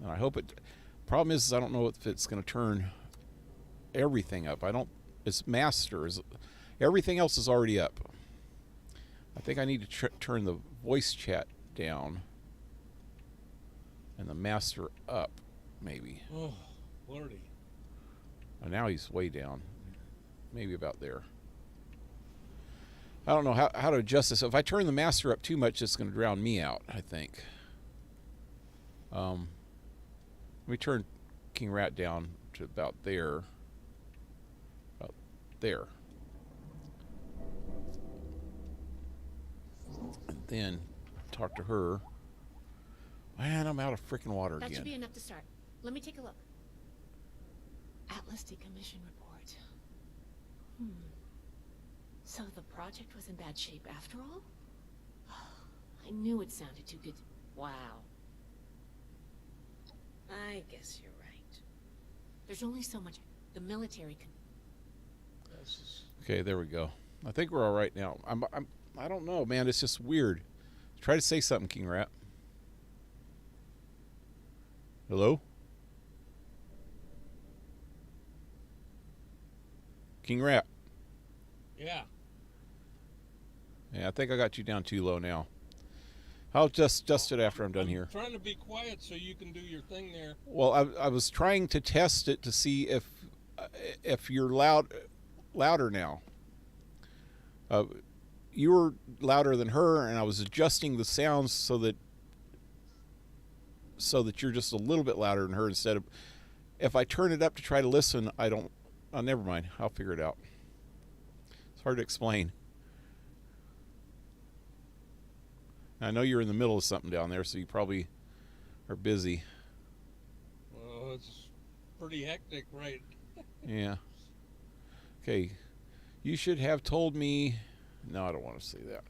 And I hope it... Problem is I don't know if it's going to turn everything up. It's master. Everything else is already up. I think I need to turn the voice chat down and the master up, maybe. Oh, Lordy. And now he's way down. Maybe about there. I don't know how to adjust this. If I turn the master up too much, it's going to drown me out, I think. Let me turn KingRat down to about there. About there. And then talk to her. Man, I'm out of freaking water again. That should be enough to start. Let me take a look. Atlas decommission report. So the project was in bad shape after all? I knew it sounded too good. Wow. I guess you're right. There's only so much the military can... Okay, there we go. I think we're all right now. I don't know, man. It's just weird. Try to say something, KingRat. Hello? KingRat. Yeah. Yeah, I think I got you down too low now. I'll just adjust it after I'm done here. Trying to be quiet so you can do your thing there. Well, I was trying to test it to see if you're louder now. You were louder than her, and I was adjusting the sounds so that you're just a little bit louder than her. Instead of, if I turn it up to try to listen, I don't. Oh, never mind. I'll figure it out. It's hard to explain. I know you're in the middle of something down there, so you probably are busy. Well, it's pretty hectic, right? Yeah. Okay. You should have told me... No, I don't want to say that.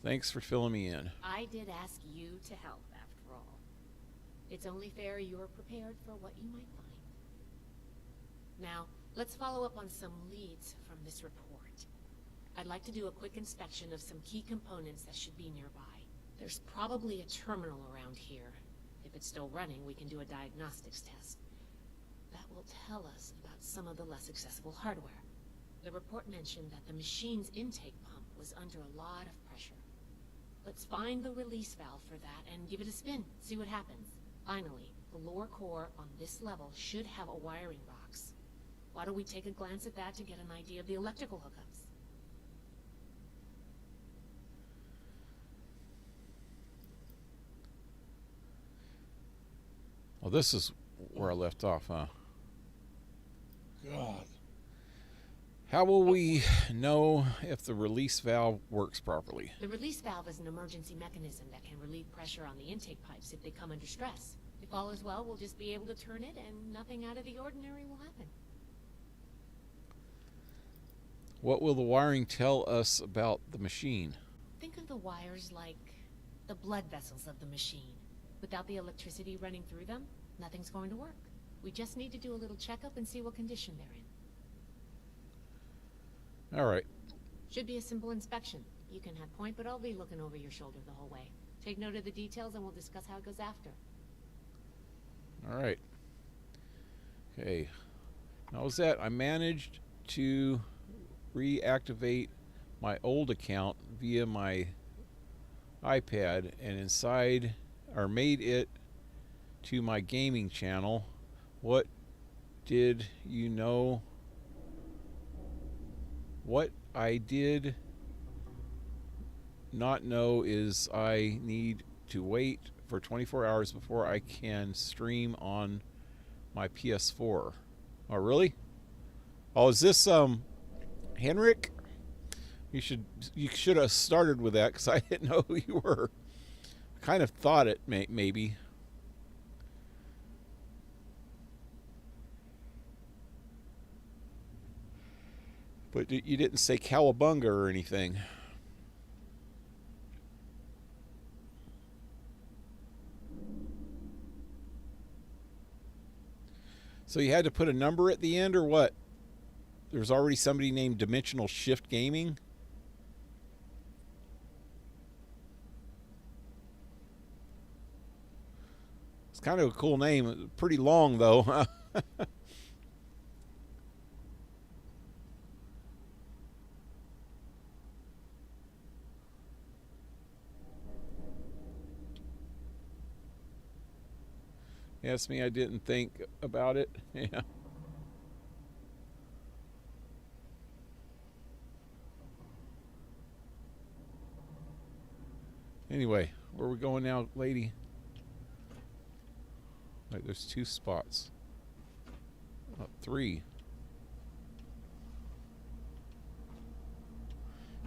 Thanks for filling me in. I did ask you to help, after all. It's only fair you're prepared for what you might find. Now, let's follow up on some leads from this report. I'd like to do a quick inspection of some key components that should be nearby. There's probably a terminal around here. If it's still running, we can do a diagnostics test. That will tell us about some of the less accessible hardware. The report mentioned that the machine's intake pump was under a lot of pressure. Let's find the release valve for that and give it a spin, see what happens. Finally, the lower core on this level should have a wiring box. Why don't we take a glance at that to get an idea of the electrical hookups? Well, this is where I left off, huh? God. How will we know if the release valve works properly? The release valve is an emergency mechanism that can relieve pressure on the intake pipes if they come under stress. If all is well, we'll just be able to turn it and nothing out of the ordinary will happen. What will the wiring tell us about the machine? Think of the wires like the blood vessels of the machine. Without the electricity running through them, nothing's going to work. We just need to do a little checkup and see what condition they're in. All right. Should be a simple inspection. You can have point, but I'll be looking over your shoulder the whole way. Take note of the details and we'll discuss how it goes after. All right. Okay. Now was that I managed to reactivate my old account via my iPad and inside or made it to my gaming channel. What did you know? What I did not know is I need to wait for 24 hours before I can stream on my PS4. Oh, really? Oh, is this Henrik? You should have started with that because I didn't know who you were. I kind of thought it maybe. But you didn't say cowabunga or anything. So you had to put a number at the end or what? There's already somebody named Dimensional Shift Gaming? It's kind of a cool name. Pretty long though, huh? Ask me, I didn't think about it. Yeah. Anyway, where are we going now, lady? Right, there's 2 spots. Oh, 3.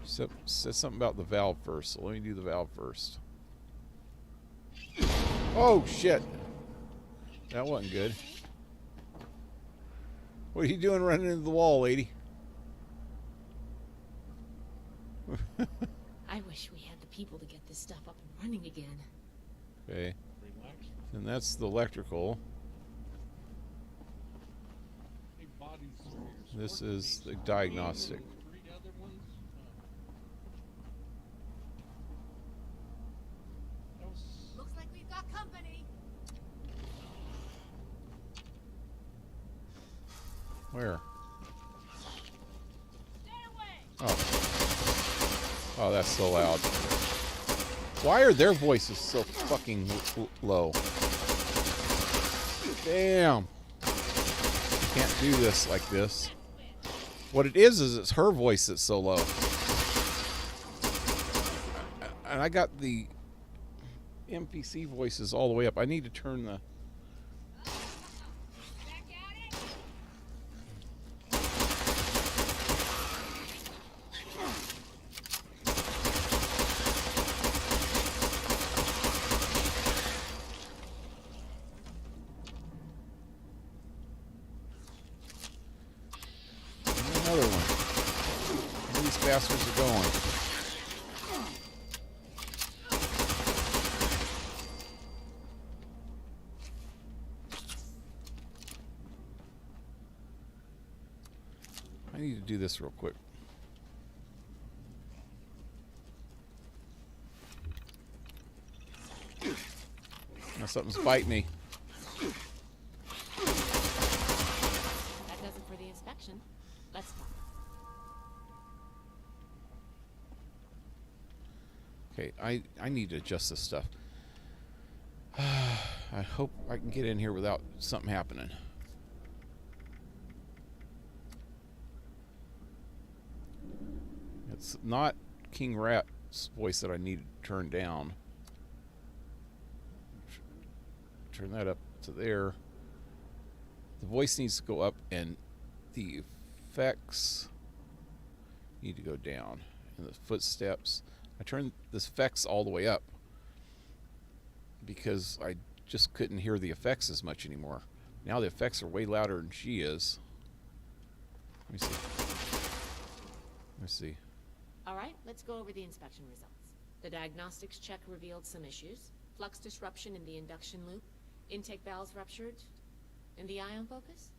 Said something about the valve first, so let me do the valve first. Oh, shit. That wasn't good. What are you doing running into the wall, lady? I wish we had the people to get this stuff up and running again. Okay. And that's the electrical. This is the diagnostic. Looks like we've got company. Where? Stay away. Oh. Oh, that's so loud. Why are their voices so fucking low? Damn. You can't do this like this. What it is it's her voice that's so low. And I got the MPC voices all the way up. I need to turn the... Another one. Where these bastards are going. I need to do this real quick. Now something's biting me. That does it for the inspection. Let's talk. Okay, I need to adjust this stuff. I hope I can get in here without something happening. It's not KingRat's voice that I need to turn down. Turn that up to there. The voice needs to go up and the effects need to go down. And the footsteps. I turned the effects all the way up because I just couldn't hear the effects as much anymore. Now the effects are way louder than she is. Let me see. Let me see. All right, let's go over the inspection results. The diagnostics check revealed some issues. Flux disruption in the induction loop, intake valves ruptured, and the ion focus?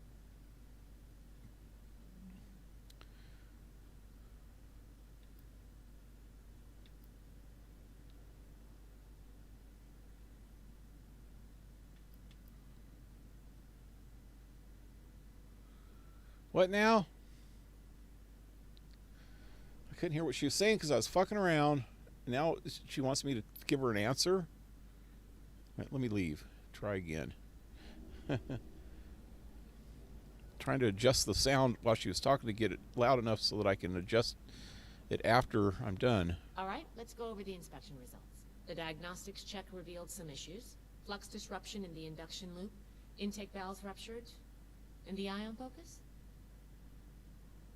What now? I couldn't hear what she was saying because I was fucking around. Now she wants me to give her an answer. Right, let me leave. Try again. Trying to adjust the sound while she was talking to get it loud enough so that I can adjust it after I'm done. All right, let's go over the inspection results. The diagnostics check revealed some issues. Flux disruption in the induction loop, intake valves ruptured, and the ion focus?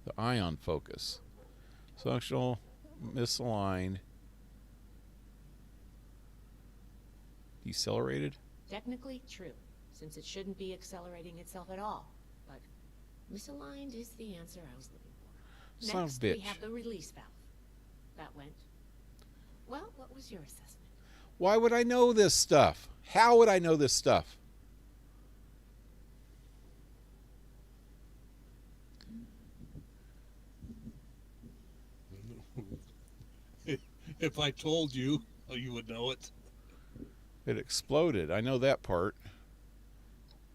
The ion focus. Functional, misaligned, decelerated? Technically true, since it shouldn't be accelerating itself at all. But misaligned is the answer I was looking for. Son of a Next, bitch. we have the release valve. That went. Well, what was your assessment? Why would I know this stuff? How would I know this stuff? If I told you, you would know it. It exploded. I know that part.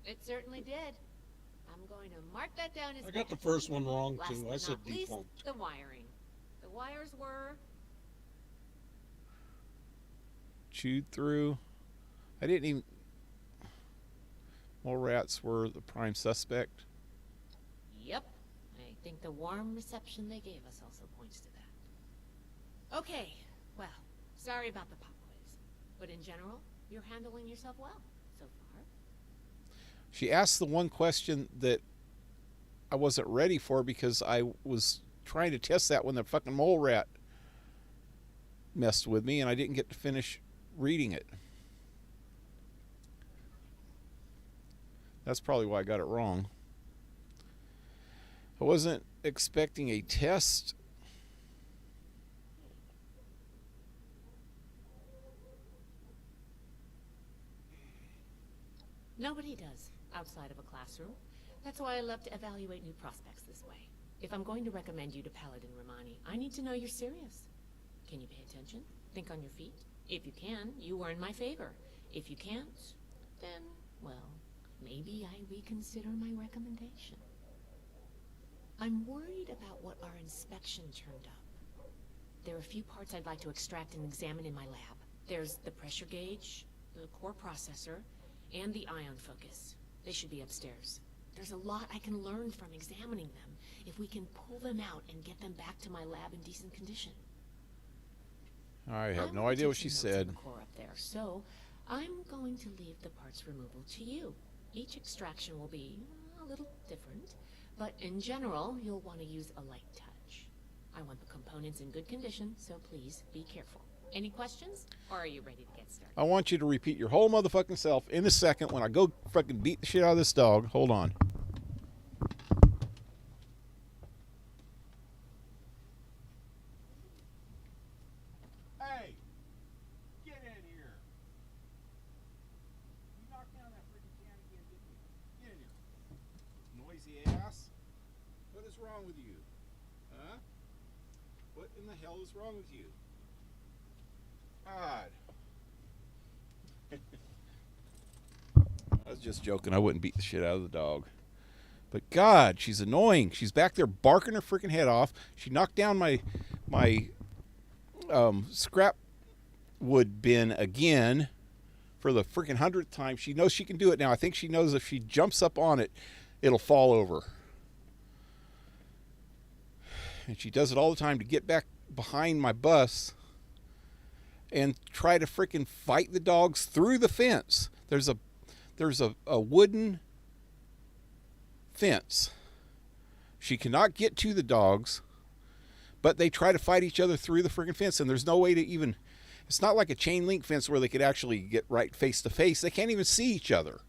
It certainly did. I'm going to mark that down as I got the first one wrong, Last too. but I said not least, defunct. the wiring. The wires were... Chewed through. I didn't even... Mole rats were the prime suspect. Yep. I think the warm reception they gave us also points to that. Okay. Well, sorry about the pop quiz. But in general, you're handling yourself well so far. She asked the one question that I wasn't ready for because I was trying to test that when the fucking mole rat messed with me and I didn't get to finish reading it. That's probably why I got it wrong. I wasn't expecting a test. Nobody does, outside of a classroom. That's why I love to evaluate new prospects this way. If I'm going to recommend you to Paladin Romani, I need to know you're serious. Can you pay attention? Think on your feet? If you can, you earn my favor. If you can't, then, well, maybe I reconsider my recommendation. I'm worried about what our inspection turned up. There are a few parts I'd like to extract and examine in my lab. There's the pressure gauge, the core processor, and the ion focus. They should be upstairs. There's a lot I can learn from examining them if we can pull them out and get them back to my lab in decent condition. I have no idea what she said. The core up there, so I'm going to leave the parts removal to you. Each extraction will be a little different, but in general, you'll want to use a light touch. I want the components in good condition, so please be careful. Any questions, or are you ready to get started? I want you to repeat your whole motherfucking self in a second when I go fucking beat the shit out of this dog. Hold on. Hey! Get in here! You knocked down that freaking can again, didn't you? Get in here. Noisy ass. What is wrong with you? Huh? What in the hell is wrong with you? God. I was just joking. I wouldn't beat the shit out of the dog. But God, she's annoying. She's back there barking her freaking head off. She knocked down my scrap wood bin again for the freaking 100th time. She knows she can do it now. I think she knows if she jumps up on it, it'll fall over. And she does it all the time to get back behind my bus and try to freaking fight the dogs through the fence. There's a wooden fence. She cannot get to the dogs, but they try to fight each other through the freaking fence, and there's no way to even... It's not like a chain link fence where they could actually get right face to face. They can't even see each other.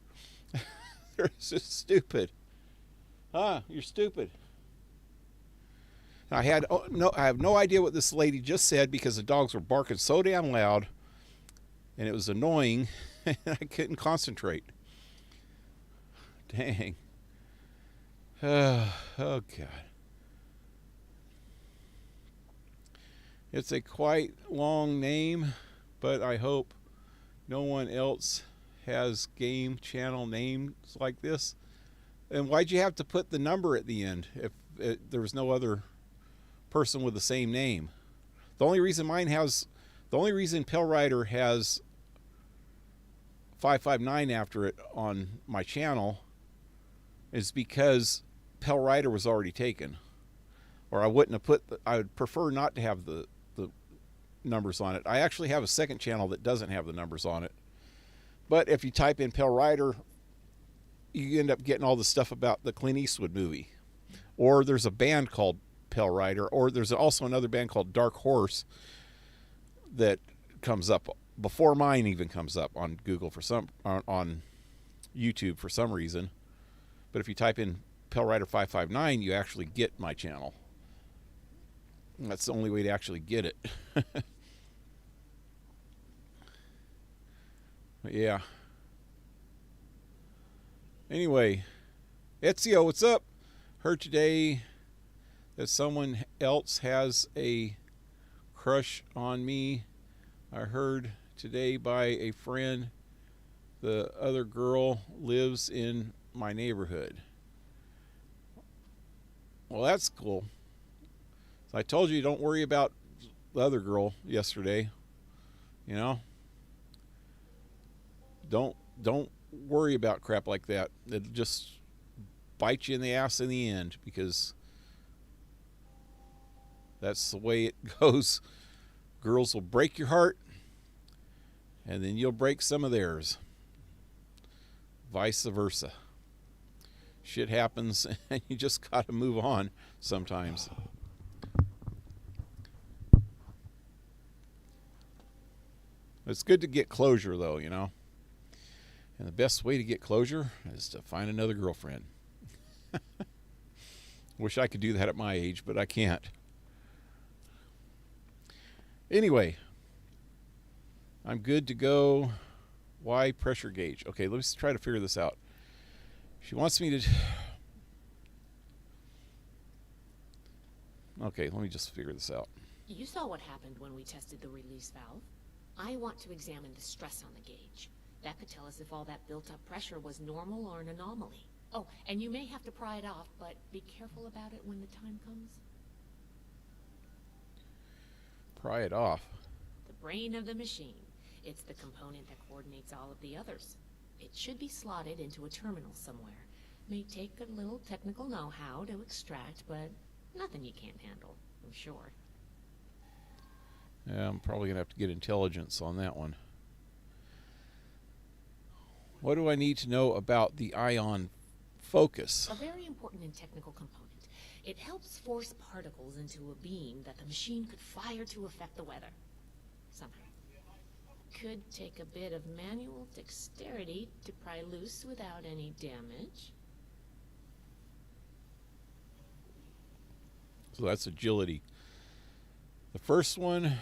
They're just stupid. You're stupid. I have no idea what this lady just said because the dogs were barking so damn loud and it was annoying and I couldn't concentrate. Dang. Oh, God. It's a quite long name, but I hope no one else has game channel names like this. And why'd you have to put the number at the end if there was no other person with the same name? The only reason PaleRider has 559 after it on my channel is because PaleRider was already taken. Or I wouldn't have put, I would prefer not to have the numbers on it. I actually have a second channel that doesn't have the numbers on it. But if you type in PaleRider, you end up getting all the stuff about the Clint Eastwood movie. Or there's a band called PaleRider, or there's also another band called Dark Horse that comes up before mine even comes up on Google on YouTube for some reason. But if you type in PaleRider 559, you actually get my channel. And that's the only way to actually get it. But yeah. Anyway, Ezio, what's up? Heard today that someone else has a crush on me. I heard today by a friend the other girl lives in my neighborhood. Well, that's cool. So I told you don't worry about the other girl yesterday. You know? Don't worry about crap like that. It'll just bite you in the ass in the end, because that's the way it goes. Girls will break your heart, and then you'll break some of theirs. Vice versa. Shit happens, and you just gotta move on sometimes. It's good to get closure, though, you know. And the best way to get closure is to find another girlfriend. Wish I could do that at my age, but I can't. Anyway, I'm good to go. Why pressure gauge? Okay, let's try to figure this out. She wants me to... Okay, let me just figure this out. You saw what happened when we tested the release valve. I want to examine the stress on the gauge. That could tell us if all that built-up pressure was normal or an anomaly. Oh, and you may have to pry it off, but be careful about it when the time comes. Pry it off? The brain of the machine. It's the component that coordinates all of the others. It should be slotted into a terminal somewhere. May take a little technical know-how to extract, but nothing you can't handle, I'm sure. Yeah, I'm probably going to have to get intelligence on that one. What do I need to know about the ion focus? A very important and technical component. It helps force particles into a beam that the machine could fire to affect the weather. Somehow. Could take a bit of manual dexterity to pry loose without any damage. So that's agility. The first one,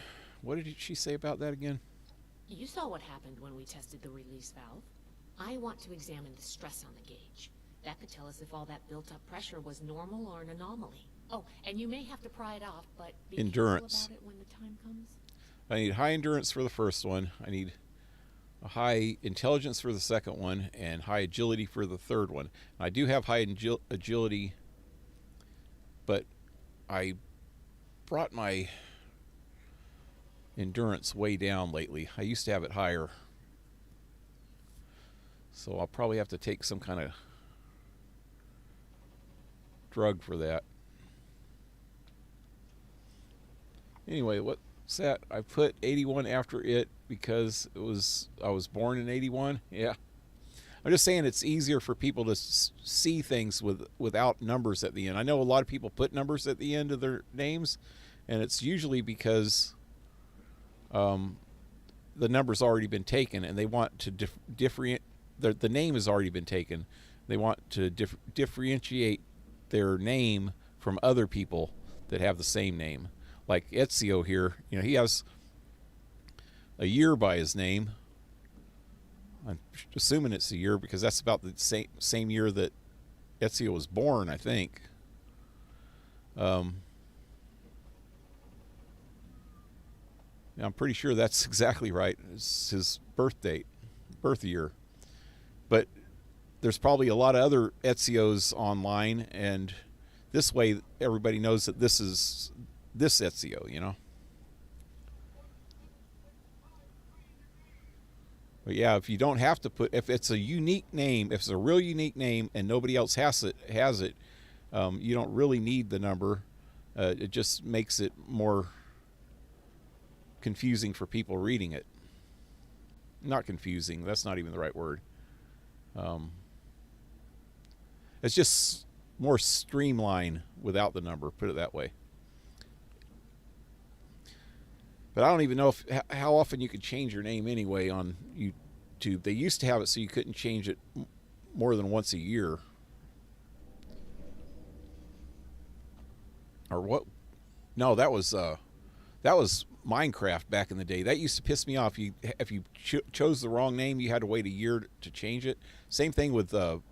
what did she say about that again? You saw what happened when we tested the release valve. I want to examine the stress on the gauge. That could tell us if all that built-up pressure was normal or an anomaly. Oh, and you may have to pry it off, but be endurance. careful about it when the time comes. I need high endurance for the first one. I need a high intelligence for the second one, and high agility for the third one. I do have high agility, but I brought my endurance way down lately. I used to have it higher. So I'll probably have to take some kind of drug for that. Anyway, what's that? I put 81 after it because I was born in 81. Yeah. I'm just saying it's easier for people to see things without numbers at the end. I know a lot of people put numbers at the end of their names, and it's usually because the number's already been taken, and they want to differentiate. The name has already been taken. They want to differentiate their name from other people that have the same name. Like Ezio here, you know, he has a year by his name. I'm assuming it's a year because that's about the same year that Ezio was born, I think. I'm pretty sure that's exactly right. It's his birth date, birth year. But there's probably a lot of other Ezio's online, and this way everybody knows that this is this Ezio, you know. But yeah, if you don't have to put, if it's a unique name, if it's a real unique name and nobody else has it, you don't really need the number. It just makes it more confusing for people reading it. Not confusing, that's not even the right word. It's just more streamlined without the number, put it that way. But I don't even know how often you could change your name anyway on YouTube. They used to have it so you couldn't change it more than once a year. Or what? No, that was Minecraft back in the day. That used to piss me off. If you chose the wrong name, you had to wait a year to change it. Same thing with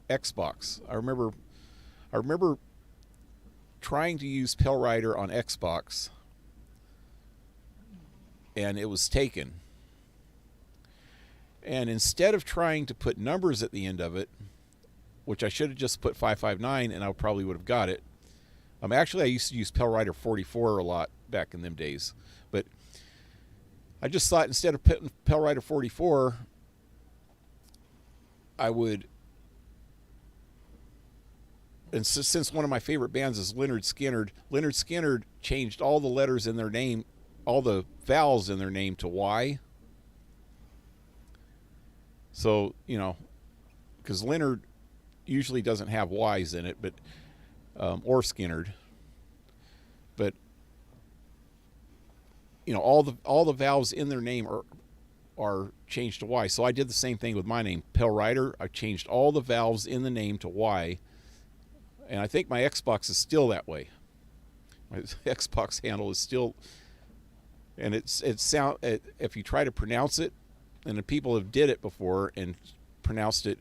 Xbox. I remember trying to use PaleRider on Xbox, and it was taken. And instead of trying to put numbers at the end of it, which I should have just put 559 and I probably would have got it. Actually, I used to use PaleRider 44 a lot back in them days. But I just thought instead of putting PaleRider 44, I would... And since one of my favorite bands is Lynyrd Skynyrd changed all the letters in their name, all the vowels in their name to Y. So, you know, because Lynyrd usually doesn't have Y's in it, but or Skynyrd. But you know, all the vowels in their name are changed to Y. So I did the same thing with my name, PaleRider. I changed all the vowels in the name to Y. And I think my Xbox is still that way. My Xbox handle is still, and if you try to pronounce it, and the people have did it before and pronounced it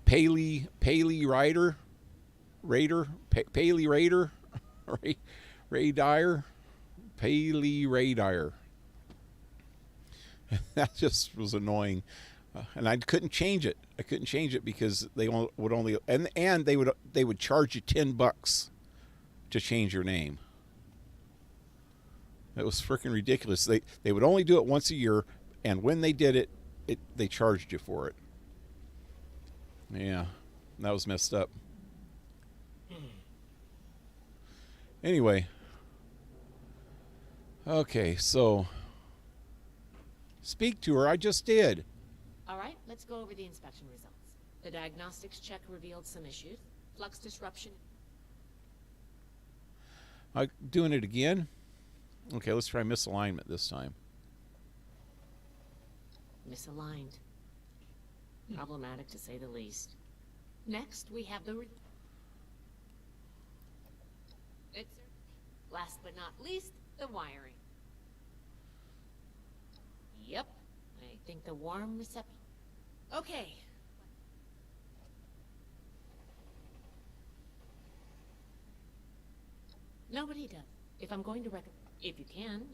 PaleRider, PaleRider, PaleRider. That just was annoying. And I couldn't change it. I couldn't change it because they would only and they would charge you $10 to change your name. That was freaking ridiculous. They would only do it once a year, and when they did it, they charged you for it. Yeah, that was messed up. Anyway, okay, so speak to her. I just did. All right, let's go over the inspection results. The diagnostics check revealed some issues. Flux disruption. Doing it again? Okay, let's try misalignment this time. Misaligned. Problematic to say the least. Next, we have the... Last but not least, the wiring. Yep, I think the warm receptor... Okay. Nobody does. If I'm going to recommend... If you can,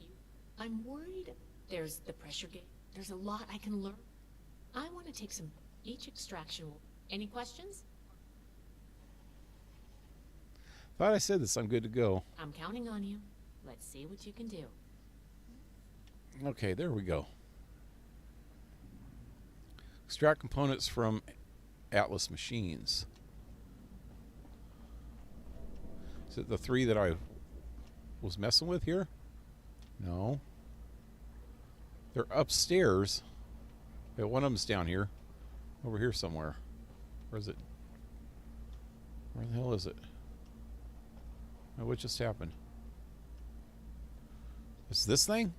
I'm worried. There's the pressure gauge. There's a lot I can learn. I want to take some... Each extraction will... Any questions? Thought I said this. I'm good to go. I'm counting on you. Let's see what you can do. Okay, there we go. Extract components from Atlas machines. Is it the 3 that I was messing with here? No. They're upstairs. Yeah, one of them's down here. Over here somewhere. Where is it? Where the hell is it? Oh, what just happened? Is this thing?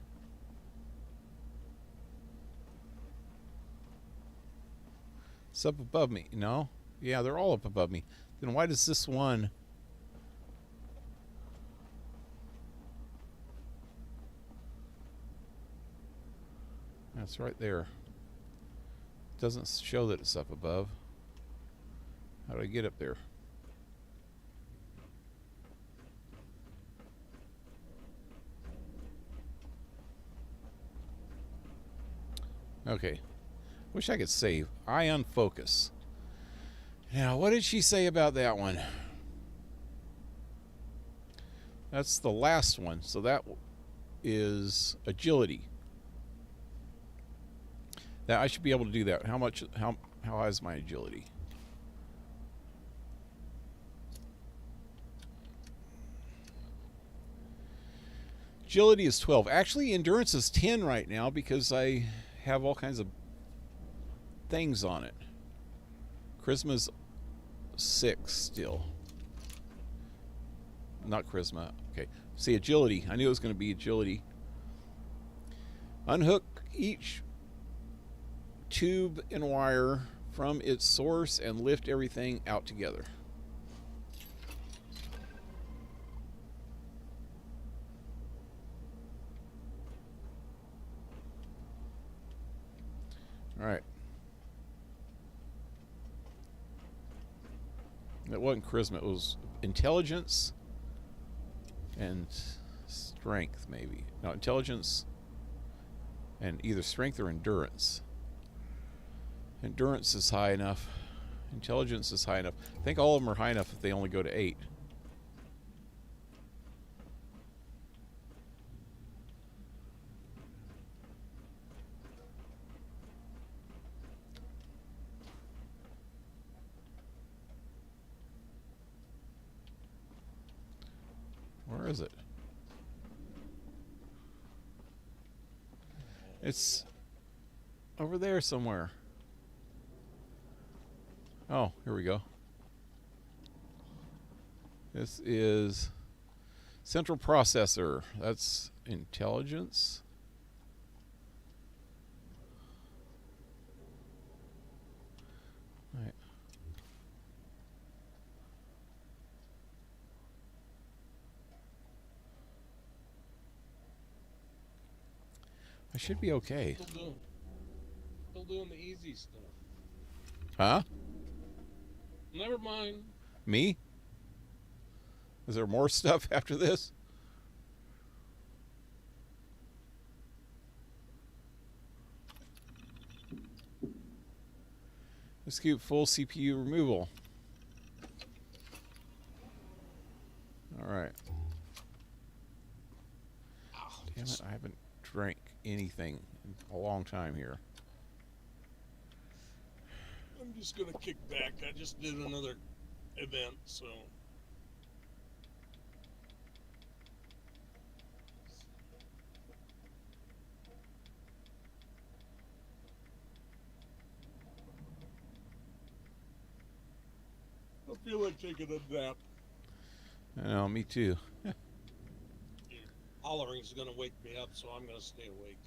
It's up above me. No? Yeah, they're all up above me. Then why does this one... That's right there. Doesn't show that it's up above. How do I get up there? Okay. Wish I could save. Ion focus. Now, what did she say about that one? That's the last one. So that is agility. That I should be able to do that. How much? How high is my agility? Agility is 12. Actually, endurance is 10 right now because I have all kinds of things on it. Charisma's 6 still. Not charisma. Okay. See, agility. I knew it was going to be agility. Unhook each tube and wire from its source and lift everything out together. All right. It wasn't charisma. It was intelligence and strength, maybe. No, intelligence and either strength or endurance. Endurance is high enough. Intelligence is high enough. I think all of them are high enough if they only go to 8. Where is it? It's over there somewhere. Oh, here we go. This is central processor. That's intelligence. All right. I should be okay. Still doing the easy stuff. Huh? Never mind. Me? Is there more stuff after this? Execute full CPU removal. All right. Damn it, I haven't drank anything in a long time here. I'm just gonna kick back. I just did another event, so. I feel like taking a nap. I know, me too. Hollering's gonna wake me up, so I'm gonna stay awake.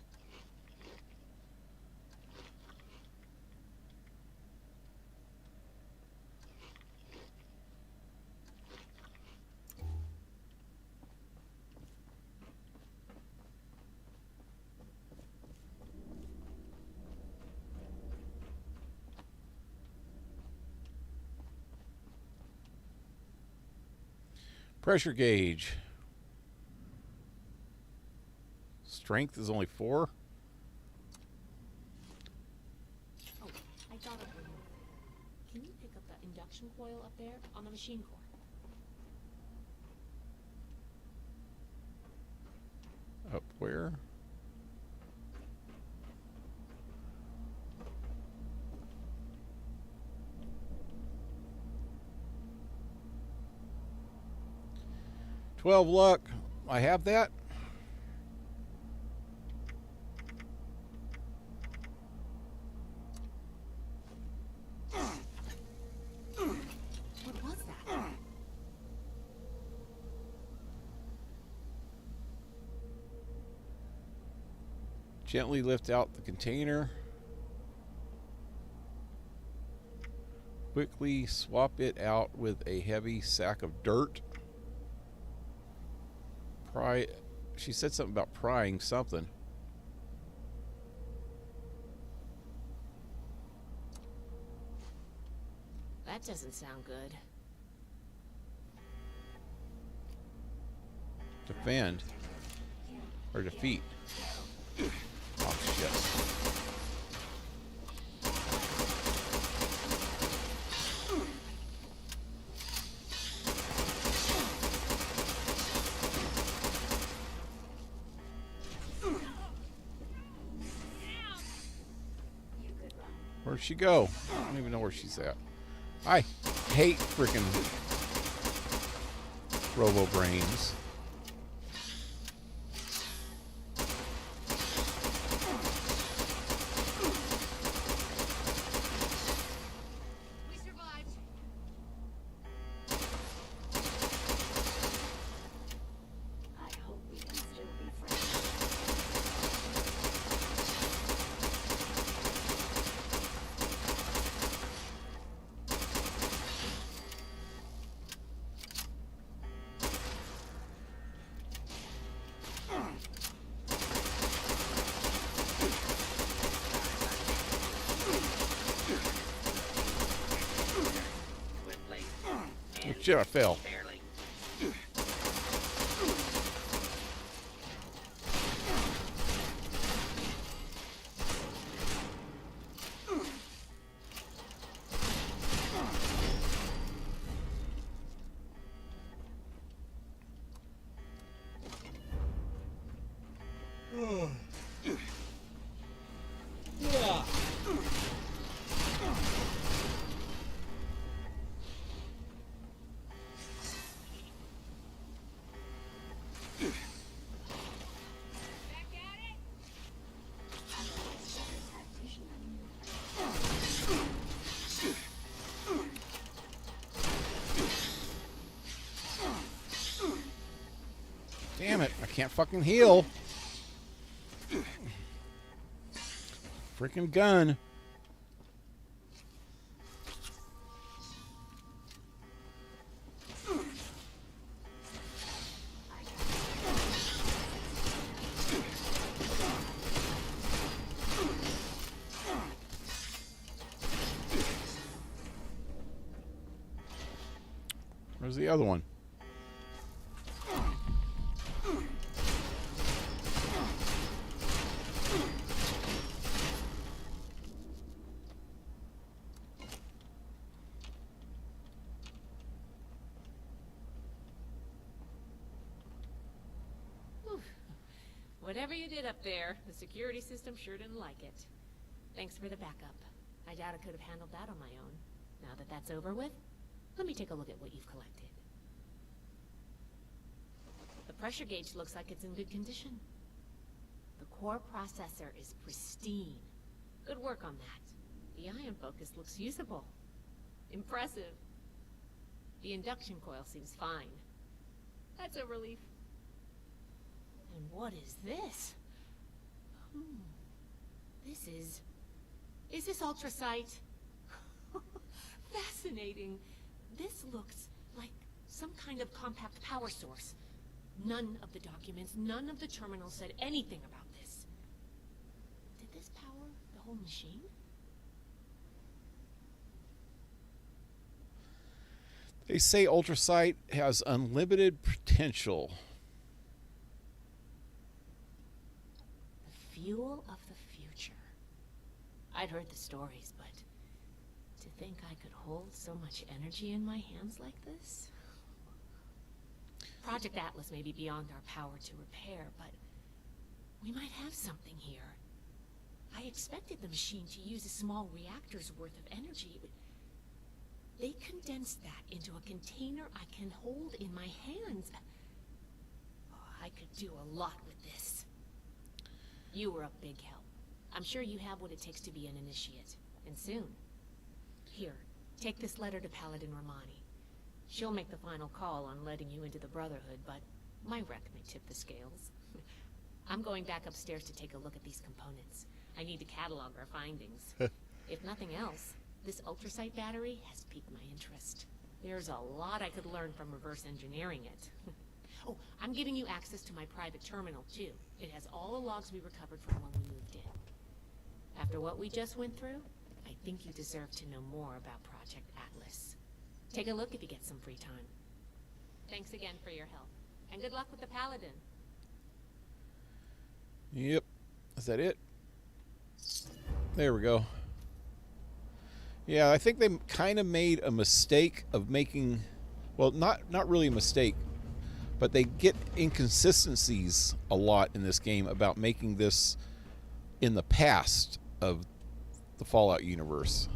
Pressure gauge. Strength is only 4. Oh, I thought of one. Can you pick up the induction coil up there on the machine core? Up where? $12 luck. I have that. What was that? Gently lift out the container. Quickly swap it out with a heavy sack of dirt. Pry. She said something about prying something. That doesn't sound good. Defend. Or defeat. Oh, shit. Where'd she go? I don't even know where she's at. I hate freaking Robo Brains. We survived. I hope we can still be friends. Oh, shit, I fell. Yeah. Damn it, I can't fucking heal. Freaking gun. Where's the other one? Whatever you did up there, the security system sure didn't like it. Thanks for the backup. I doubt I could have handled that on my own. Now that that's over with, let me take a look at what you've collected. The pressure gauge looks like it's in good condition. The core processor is pristine. Good work on that. The ion focus looks usable. Impressive. The induction coil seems fine. That's a relief. And what is this? This is... Is this ultrasight? Fascinating. This looks like some kind of compact power source. None of the documents, none of the terminals said anything about this. Did this power the whole machine? They say ultrasight has unlimited potential. The fuel of the future. I'd heard the stories, but to think I could hold so much energy in my hands like this? Project Atlas may be beyond our power to repair, but we might have something here. I expected the machine to use a small reactor's worth of energy. They condensed that into a container I can hold in my hands. Oh, I could do a lot with this. You were a big help. I'm sure you have what it takes to be an initiate, and soon. Here, take this letter to Paladin Romani. She'll make the final call on letting you into the Brotherhood, but my wreck may tip the scales. I'm going back upstairs to take a look at these components. I need to catalog our findings. If nothing else, this ultrasight battery has piqued my interest. There's a lot I could learn from reverse engineering it. Oh, I'm giving you access to my private terminal, too. It has all the logs we recovered from when we moved in. After what we just went through, I think you deserve to know more about Project Atlas. Take a look if you get some free time. Thanks again for your help. And good luck with the Paladin. Yep. Is that it? There we go. Yeah, I think they kind of made a mistake of making... Well, not really a mistake, but they get inconsistencies a lot in this game about making this in the past of the Fallout universe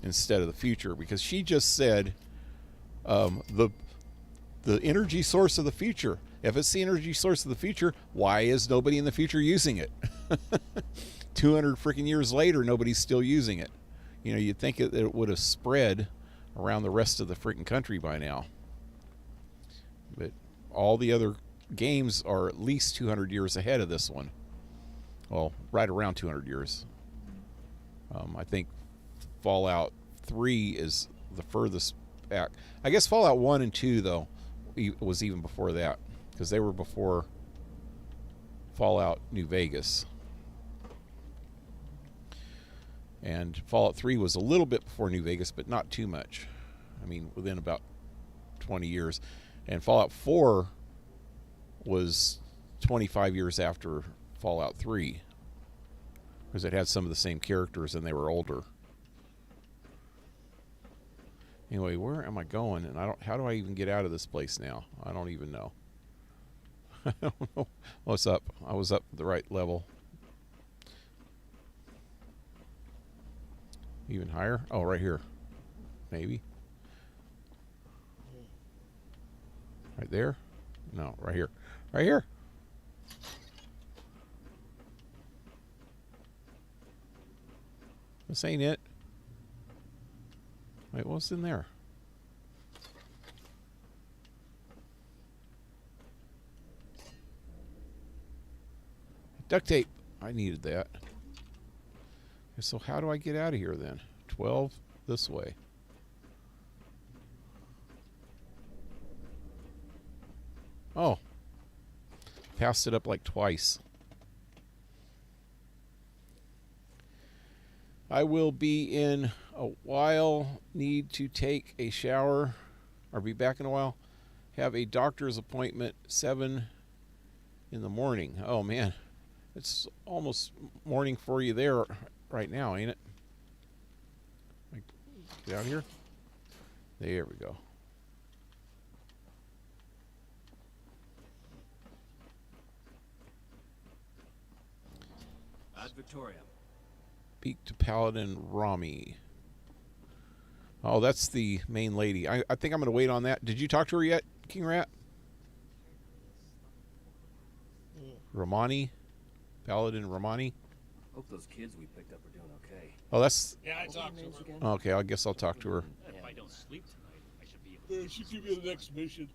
instead of the future, because she just said the energy source of the future. If it's the energy source of the future, why is nobody in the future using it? 200 freaking years later, nobody's still using it. You know, you'd think it would have spread around the rest of the freaking country by now. But all the other games are at least 200 years ahead of this one. Well, right around 200 years. I think Fallout 3 is the furthest back. I guess Fallout 1 and 2, though, was even before that, because they were before Fallout New Vegas. And Fallout 3 was a little bit before New Vegas, but not too much. I mean, within about 20 years. And Fallout 4 was 25 years after Fallout 3, because it had some of the same characters and they were older. Anyway, where am I going? And how do I even get out of this place now? I don't even know. I don't know what's up. I was up the right level. Even higher? Oh, right here. Maybe. Right there? No, right here. Right here. This ain't it. Wait, what's in there? Duct tape. I needed that. So how do I get out of here then? 12 this way. Oh. Passed it up like twice. I will be in a while. Need to take a shower. Or be back in a while. Have a doctor's appointment 7 in the morning. Oh man. It's almost morning for you there right now, ain't it? Get out of here. There we go. Ad Victoria. Speak to Paladin Rami. Oh, that's the main lady. I think I'm going to wait on that. Did you talk to her yet, KingRat? Romani? Paladin Romani? Hope those kids we picked up are doing okay. Oh, that's... Yeah, I talked to her. Okay, I guess I'll talk to her. If I don't sleep tonight, I should be able to... She give you the next mission.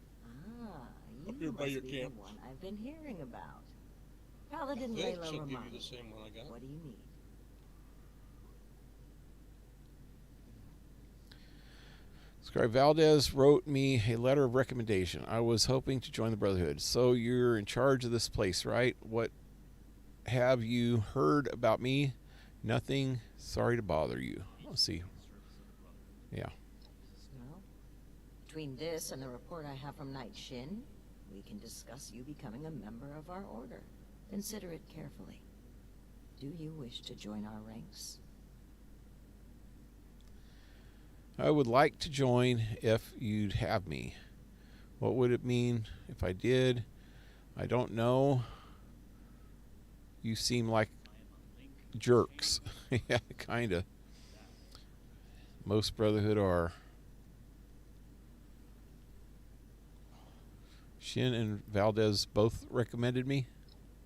Ah, Up you here by must your be camp. the one I've been hearing about. Paladin I think Layla she'll give you Romani. the same one I got. What do you need? Scribe Valdez wrote me a letter of recommendation. I was hoping to join the Brotherhood. So you're in charge of this place, right? What have you heard about me? Nothing. Sorry to bother you. Let's see. Yeah. Well, between this and the report I have from Knight Shin, we can discuss you becoming a member of our order. Consider it carefully. Do you wish to join our ranks? I would like to join if you'd have me. What would it mean if I did? I don't know. You seem like jerks. Yeah, kinda. Most Brotherhood are. Shin and Valdez both recommended me?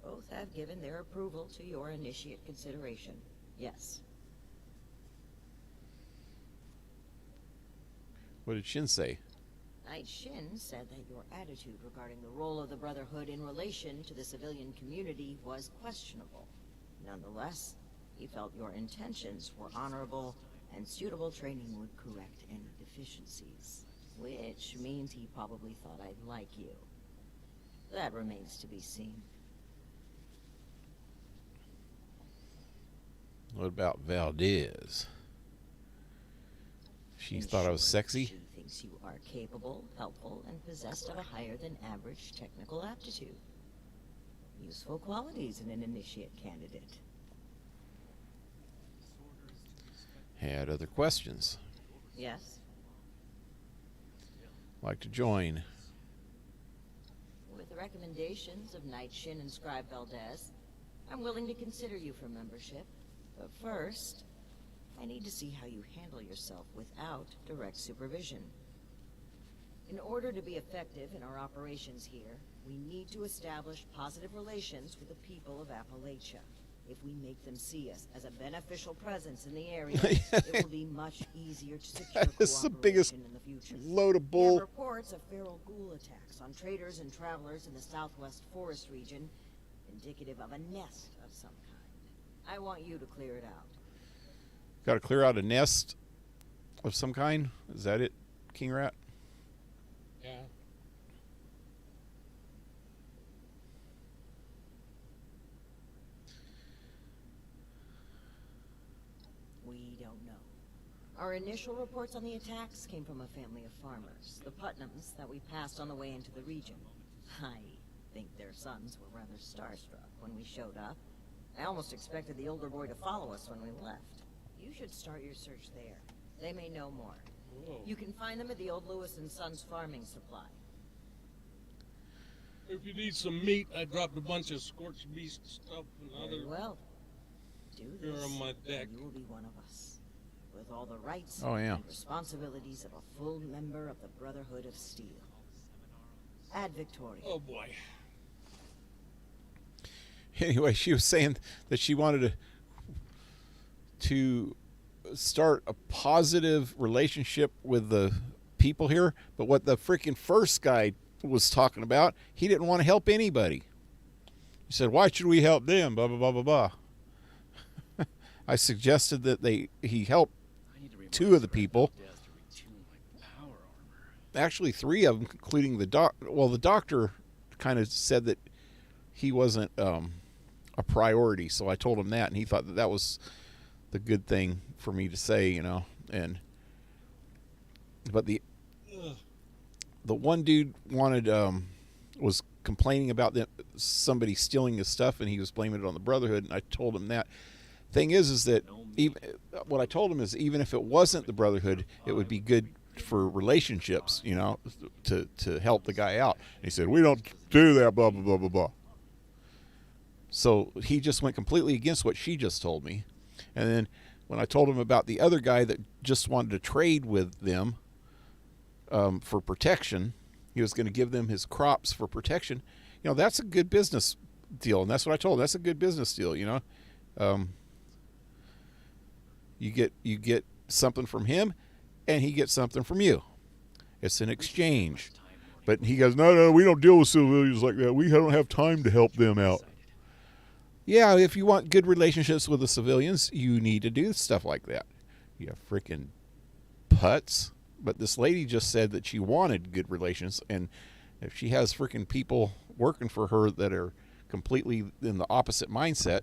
Both have given their approval to your initiate consideration. Yes. What did Shin say? Knight Shin said that your attitude regarding the role of the Brotherhood in relation to the civilian community was questionable. Nonetheless, he felt your intentions were honorable and suitable training would correct any deficiencies. Which means he probably thought I'd like you. That remains to be seen. What about Valdez? She thought I was sexy? She thinks you are capable, helpful, and possessed of a higher than average technical aptitude. Useful qualities in an initiate candidate. Had other questions. Yes? Like to join. With the recommendations of Knight Shin and Scribe Valdez, I'm willing to consider you for membership. But first, I need to see how you handle yourself without direct supervision. In order to be effective in our operations here, we need to establish positive relations with the people of Appalachia. If we make them see us as a beneficial presence in the area, it will be much easier to secure This is the biggest cooperation in the future. load of We bull. have reports of feral ghoul attacks on traders and travelers in the southwest forest region, indicative of a nest of some kind. I want you to clear it out. Got to clear out a nest of some kind. Is that it, KingRat? Yeah. We don't know. Our initial reports on the attacks came from a family of farmers, the Putnams, that we passed on the way into the region. I think their sons were rather starstruck when we showed up. I almost expected the older boy to follow us when we left. You should start your search there. They may know more. Whoa. You can find them at the old Lewis and Sons farming supply. If you need some meat, I dropped a bunch of scorched beast stuff and Very other. well. Do Here this, on my deck. and you will be one of us, with all the rights Oh, yeah. and responsibilities of a full member of the Brotherhood of Steel. Ad Victoria. Oh boy. Anyway, she was saying that she wanted to start a positive relationship with the people here, but what the freaking first guy was talking about, he didn't want to help anybody. He said, why should we help them? Blah, blah, blah, blah, blah. I suggested that he helped two of the people. Actually, three of them, including the doctor. Well, the doctor kind of said that he wasn't a priority, so I told him that, and he thought that was the good thing for me to say, you know. But the one dude was complaining about somebody stealing his stuff, and he was blaming it on the Brotherhood, and I told him that. Thing is that what I told him is, even if it wasn't the Brotherhood, it would be good for relationships, you know, to help the guy out. And he said, we don't do that, blah, blah, blah, blah, blah. So he just went completely against what she just told me. And then when I told him about the other guy that just wanted to trade with them for protection, he was going to give them his crops for protection. You know, that's a good business deal. And that's what I told him. That's a good business deal, you know. You get something from him, and he gets something from you. It's an exchange. But he goes, no, we don't deal with civilians like that. We don't have time to help them out. Yeah, if you want good relationships with the civilians, you need to do stuff like that. You freaking putts. But this lady just said that she wanted good relations, and if she has freaking people working for her that are completely in the opposite mindset,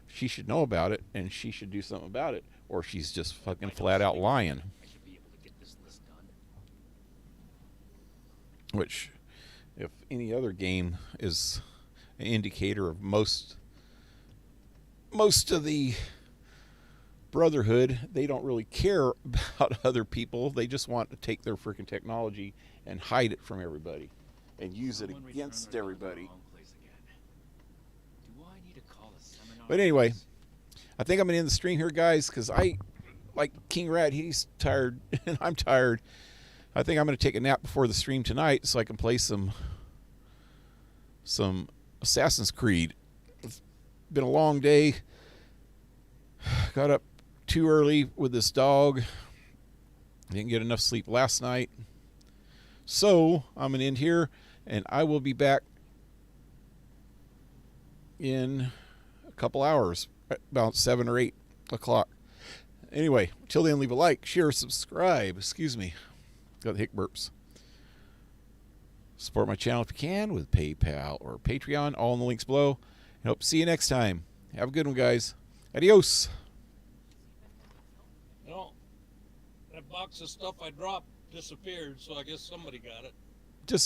she should know about it, and she should do something about it, or she's just fucking flat out lying. Which, if any other game is an indicator of most of the Brotherhood, they don't really care about other people. They just want to take their freaking technology and hide it from everybody and use it against everybody. But anyway, I think I'm going to end the stream here, guys, because like KingRat, he's tired, and I'm tired. I think I'm going to take a nap before the stream tonight so I can play some Assassin's Creed. It's been a long day. Got up too early with this dog. Didn't get enough sleep last night. So I'm going to end here, and I will be back in a couple hours, about 7 or 8 o'clock. Anyway, until then, leave a like, share, subscribe. Excuse me. Got the hic burps. Support my channel if you can with PayPal or Patreon. All in the links below. And hope to see you next time. Have a good one, guys. Adios. Well, that box of stuff I dropped disappeared, so I guess somebody got it. Disappear.